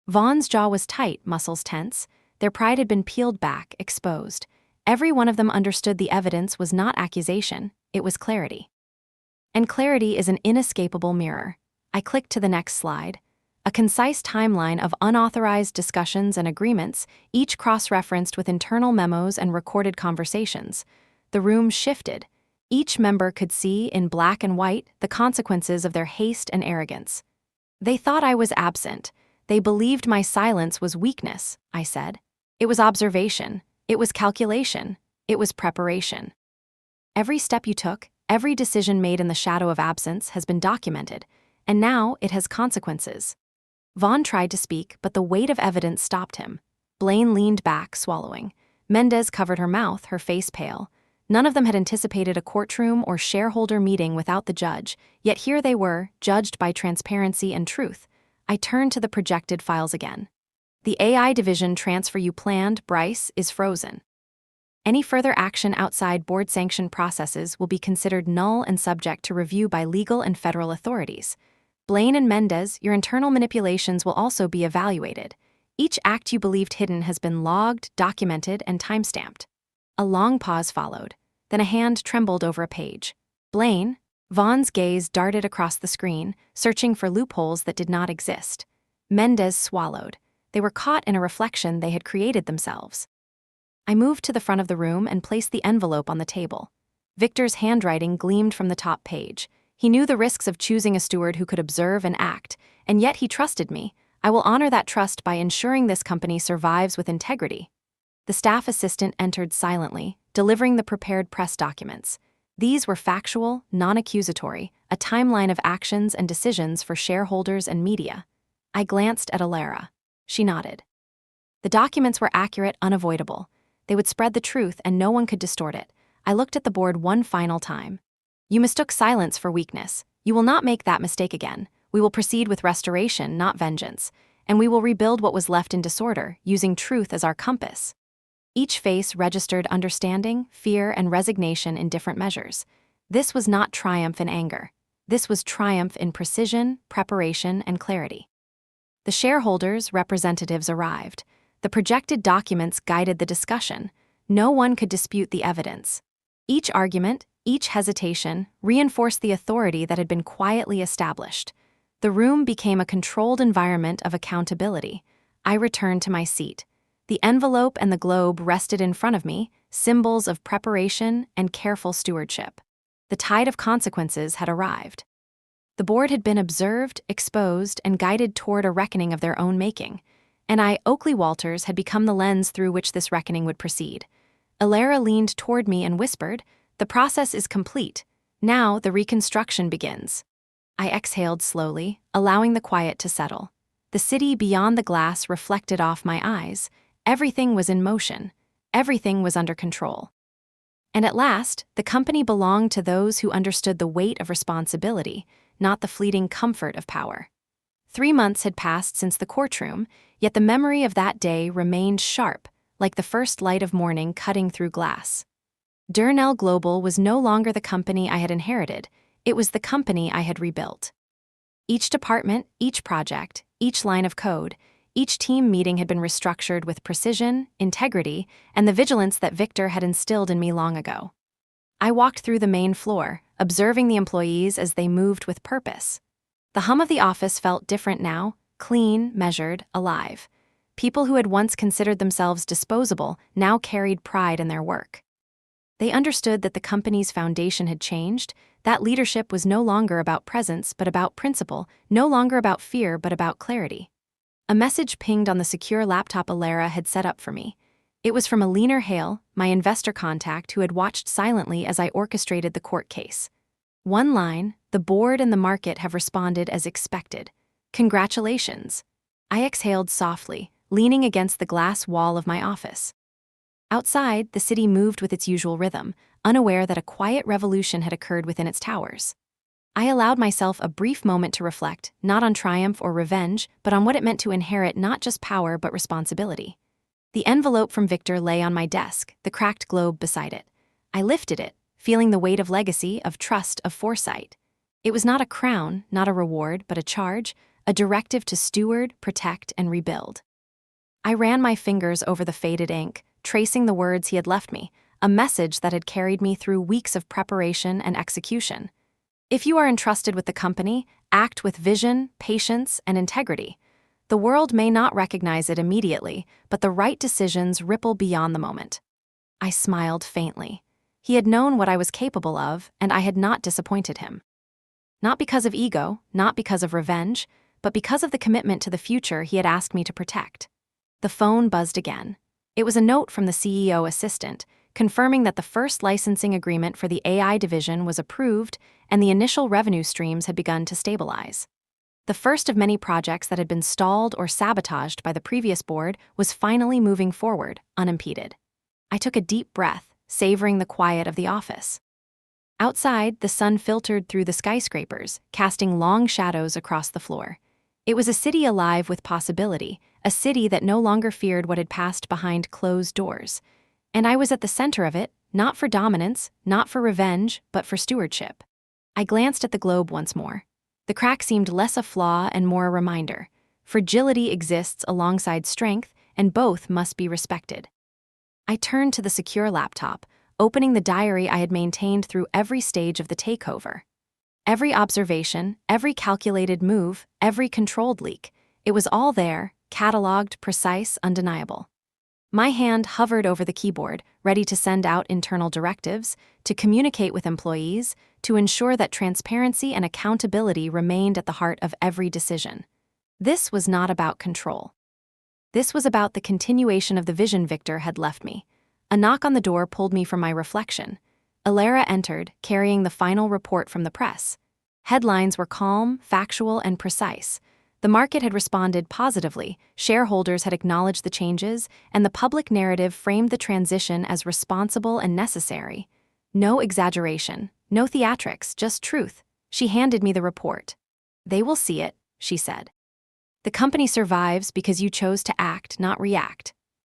Vaughn's jaw was tight, muscles tense. Their pride had been peeled back, exposed. Every one of them understood the evidence was not accusation, it was clarity. And clarity is an inescapable mirror. I clicked to the next slide. A concise timeline of unauthorized discussions and agreements, each cross-referenced with internal memos and recorded conversations. The room shifted. Each member could see, in black and white, the consequences of their haste and arrogance. "They thought I was absent. They believed my silence was weakness," I said. "It was observation. It was calculation. It was preparation. Every step you took, every decision made in the shadow of absence has been documented, and now it has consequences." Vaughn tried to speak, but the weight of evidence stopped him. Blaine leaned back, swallowing. Mendez covered her mouth, her face pale. None of them had anticipated a courtroom or shareholder meeting without the judge, yet here they were, judged by transparency and truth. I turned to the projected files again. "The AI division transfer you planned, Bryce, is frozen. Any further action outside board-sanctioned processes will be considered null and subject to review by legal and federal authorities. Blaine and Mendez, your internal manipulations will also be evaluated. Each act you believed hidden has been logged, documented, and timestamped. A long pause followed. Then a hand trembled over a page. Blaine, Vaughn's gaze darted across the screen, searching for loopholes that did not exist. Mendez swallowed. They were caught in a reflection they had created themselves. I moved to the front of the room and placed the envelope on the table. Victor's handwriting gleamed from the top page. He knew the risks of choosing a steward who could observe and act, and yet he trusted me. I will honor that trust by ensuring this company survives with integrity. The staff assistant entered silently, delivering the prepared press documents. These were factual, non-accusatory, a timeline of actions and decisions for shareholders and media. I glanced at Alara. She nodded. The documents were accurate, unavoidable. They would spread the truth and no one could distort it. I looked at the board one final time. You mistook silence for weakness. You will not make that mistake again. We will proceed with restoration, not vengeance. And we will rebuild what was left in disorder, using truth as our compass. Each face registered understanding, fear, and resignation in different measures. This was not triumph in anger. This was triumph in precision, preparation, and clarity. The shareholders' representatives arrived. The projected documents guided the discussion. No one could dispute the evidence. Each argument, each hesitation, reinforced the authority that had been quietly established. The room became a controlled environment of accountability. I returned to my seat. The envelope and the globe rested in front of me, symbols of preparation and careful stewardship. The tide of consequences had arrived. The board had been observed, exposed, and guided toward a reckoning of their own making. And I, Oakley Walters, had become the lens through which this reckoning would proceed. Alara leaned toward me and whispered, "The process is complete. Now the reconstruction begins." I exhaled slowly, allowing the quiet to settle. The city beyond the glass reflected off my eyes. Everything was in motion. Everything was under control. And at last, the company belonged to those who understood the weight of responsibility, not the fleeting comfort of power. 3 months had passed since the courtroom, yet the memory of that day remained sharp, like the first light of morning cutting through glass. Durnell Global was no longer the company I had inherited. It was the company I had rebuilt. Each department, each project, each line of code, each team meeting had been restructured with precision, integrity, and the vigilance that Victor had instilled in me long ago. I walked through the main floor, observing the employees as they moved with purpose. The hum of the office felt different now, clean, measured, alive. People who had once considered themselves disposable now carried pride in their work. They understood that the company's foundation had changed, that leadership was no longer about presence but about principle, no longer about fear but about clarity. A message pinged on the secure laptop Alara had set up for me. It was from Alina Hale, my investor contact who had watched silently as I orchestrated the court case. One line, "The board and the market have responded as expected. Congratulations." I exhaled softly, leaning against the glass wall of my office. Outside, the city moved with its usual rhythm, unaware that a quiet revolution had occurred within its towers. I allowed myself a brief moment to reflect, not on triumph or revenge, but on what it meant to inherit not just power but responsibility. The envelope from Victor lay on my desk, the cracked globe beside it. I lifted it, feeling the weight of legacy, of trust, of foresight. It was not a crown, not a reward, but a charge, a directive to steward, protect, and rebuild. I ran my fingers over the faded ink, tracing the words he had left me, a message that had carried me through weeks of preparation and execution. If you are entrusted with the company, act with vision, patience, and integrity. The world may not recognize it immediately, but the right decisions ripple beyond the moment. I smiled faintly. He had known what I was capable of, and I had not disappointed him. Not because of ego, not because of revenge, but because of the commitment to the future he had asked me to protect. The phone buzzed again. It was a note from the CEO assistant, confirming that the first licensing agreement for the AI division was approved and the initial revenue streams had begun to stabilize. The first of many projects that had been stalled or sabotaged by the previous board was finally moving forward, unimpeded. I took a deep breath, savoring the quiet of the office. Outside, the sun filtered through the skyscrapers, casting long shadows across the floor. It was a city alive with possibility, a city that no longer feared what had passed behind closed doors. And I was at the center of it, not for dominance, not for revenge, but for stewardship. I glanced at the globe once more. The crack seemed less a flaw and more a reminder. Fragility exists alongside strength, and both must be respected. I turned to the secure laptop, opening the diary I had maintained through every stage of the takeover. Every observation, every calculated move, every controlled leak, it was all there, cataloged, precise, undeniable. My hand hovered over the keyboard, ready to send out internal directives, to communicate with employees, to ensure that transparency and accountability remained at the heart of every decision. This was not about control. This was about the continuation of the vision Victor had left me. A knock on the door pulled me from my reflection. Alara entered, carrying the final report from the press. Headlines were calm, factual, and precise. The market had responded positively, shareholders had acknowledged the changes, and the public narrative framed the transition as responsible and necessary. No exaggeration, no theatrics, just truth. She handed me the report. "They will see it," she said. "The company survives because you chose to act, not react."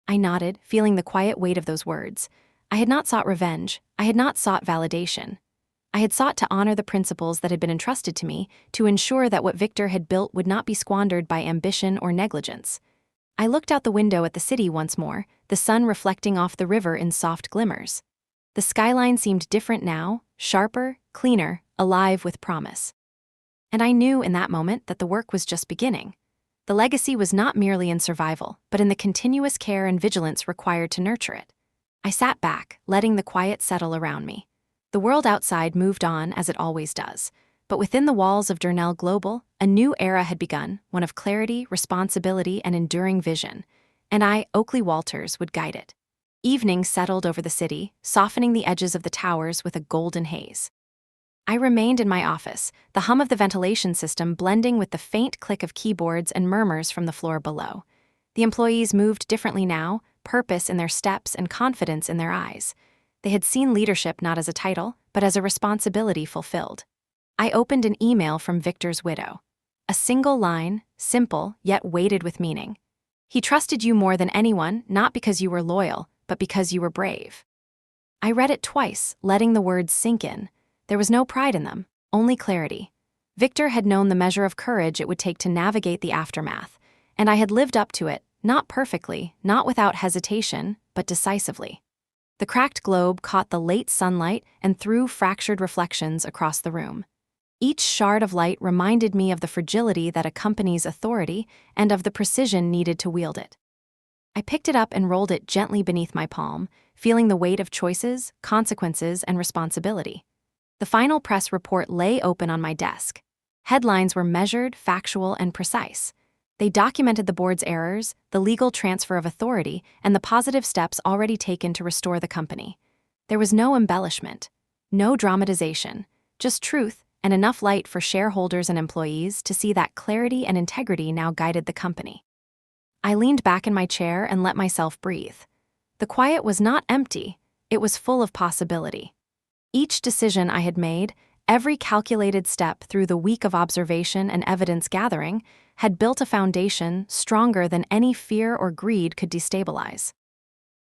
I nodded, feeling the quiet weight of those words. I had not sought revenge. I had not sought validation. I had sought to honor the principles that had been entrusted to me, to ensure that what Victor had built would not be squandered by ambition or negligence. I looked out the window at the city once more, the sun reflecting off the river in soft glimmers. The skyline seemed different now, sharper, cleaner, alive with promise. And I knew in that moment that the work was just beginning. The legacy was not merely in survival, but in the continuous care and vigilance required to nurture it. I sat back, letting the quiet settle around me. The world outside moved on as it always does, but within the walls of Durnell Global, a new era had begun, one of clarity, responsibility, and enduring vision, and I, Oakley Walters, would guide it. Evening settled over the city, softening the edges of the towers with a golden haze. I remained in my office, the hum of the ventilation system blending with the faint click of keyboards and murmurs from the floor below. The employees moved differently now, purpose in their steps and confidence in their eyes. They had seen leadership not as a title, but as a responsibility fulfilled. I opened an email from Victor's widow. A single line, simple, yet weighted with meaning. "He trusted you more than anyone, not because you were loyal, but because you were brave." I read it twice, letting the words sink in. There was no pride in them, only clarity. Victor had known the measure of courage it would take to navigate the aftermath, and I had lived up to it, not perfectly, not without hesitation, but decisively. The cracked globe caught the late sunlight and threw fractured reflections across the room. Each shard of light reminded me of the fragility that accompanies authority and of the precision needed to wield it. I picked it up and rolled it gently beneath my palm, feeling the weight of choices, consequences, and responsibility. The final press report lay open on my desk. Headlines were measured, factual, and precise. They documented the board's errors, the legal transfer of authority, and the positive steps already taken to restore the company. There was no embellishment, no dramatization, just truth and enough light for shareholders and employees to see that clarity and integrity now guided the company. I leaned back in my chair and let myself breathe. The quiet was not empty, it was full of possibility. Each decision I had made, every calculated step through the week of observation and evidence gathering, had built a foundation stronger than any fear or greed could destabilize.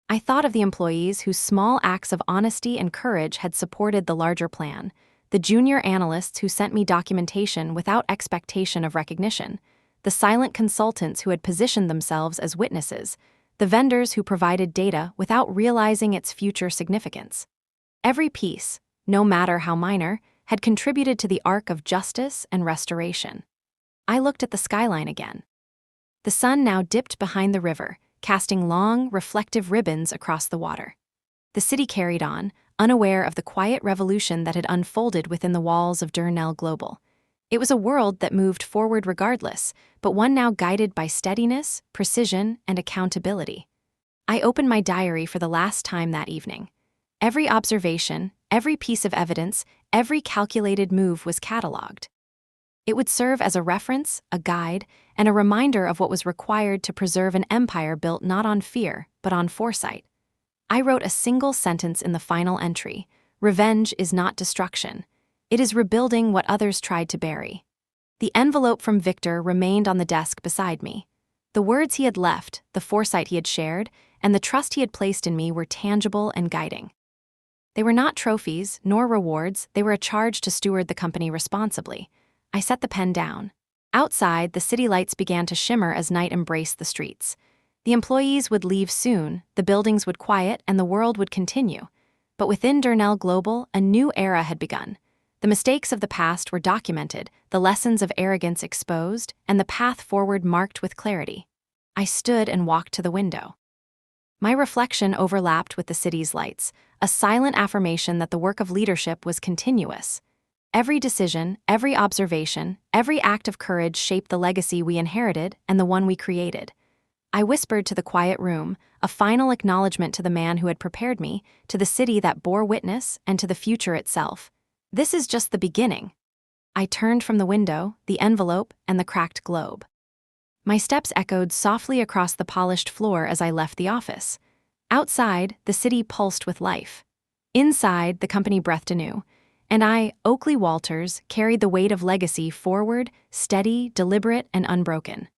I thought of the employees whose small acts of honesty and courage had supported the larger plan, the junior analysts who sent me documentation without expectation of recognition, the silent consultants who had positioned themselves as witnesses, the vendors who provided data without realizing its future significance. Every piece, no matter how minor, had contributed to the arc of justice and restoration. I looked at the skyline again. The sun now dipped behind the river, casting long, reflective ribbons across the water. The city carried on, unaware of the quiet revolution that had unfolded within the walls of Durnell Global. It was a world that moved forward regardless, but one now guided by steadiness, precision, and accountability. I opened my diary for the last time that evening. Every observation, every piece of evidence, every calculated move was cataloged. It would serve as a reference, a guide, and a reminder of what was required to preserve an empire built not on fear, but on foresight. I wrote a single sentence in the final entry: "Revenge is not destruction. It is rebuilding what others tried to bury." The envelope from Victor remained on the desk beside me. The words he had left, the foresight he had shared, and the trust he had placed in me were tangible and guiding. They were not trophies, nor rewards, they were a charge to steward the company responsibly. I set the pen down. Outside, the city lights began to shimmer as night embraced the streets. The employees would leave soon, the buildings would quiet, and the world would continue. But within Durnell Global, a new era had begun. The mistakes of the past were documented, the lessons of arrogance exposed, and the path forward marked with clarity. I stood and walked to the window. My reflection overlapped with the city's lights, a silent affirmation that the work of leadership was continuous. Every decision, every observation, every act of courage shaped the legacy we inherited and the one we created. I whispered to the quiet room, a final acknowledgement to the man who had prepared me, to the city that bore witness, and to the future itself. This is just the beginning. I turned from the window, the envelope, and the cracked globe. My steps echoed softly across the polished floor as I left the office. Outside, the city pulsed with life. Inside, the company breathed anew. And I, Oakley Walters, carried the weight of legacy forward, steady, deliberate, and unbroken.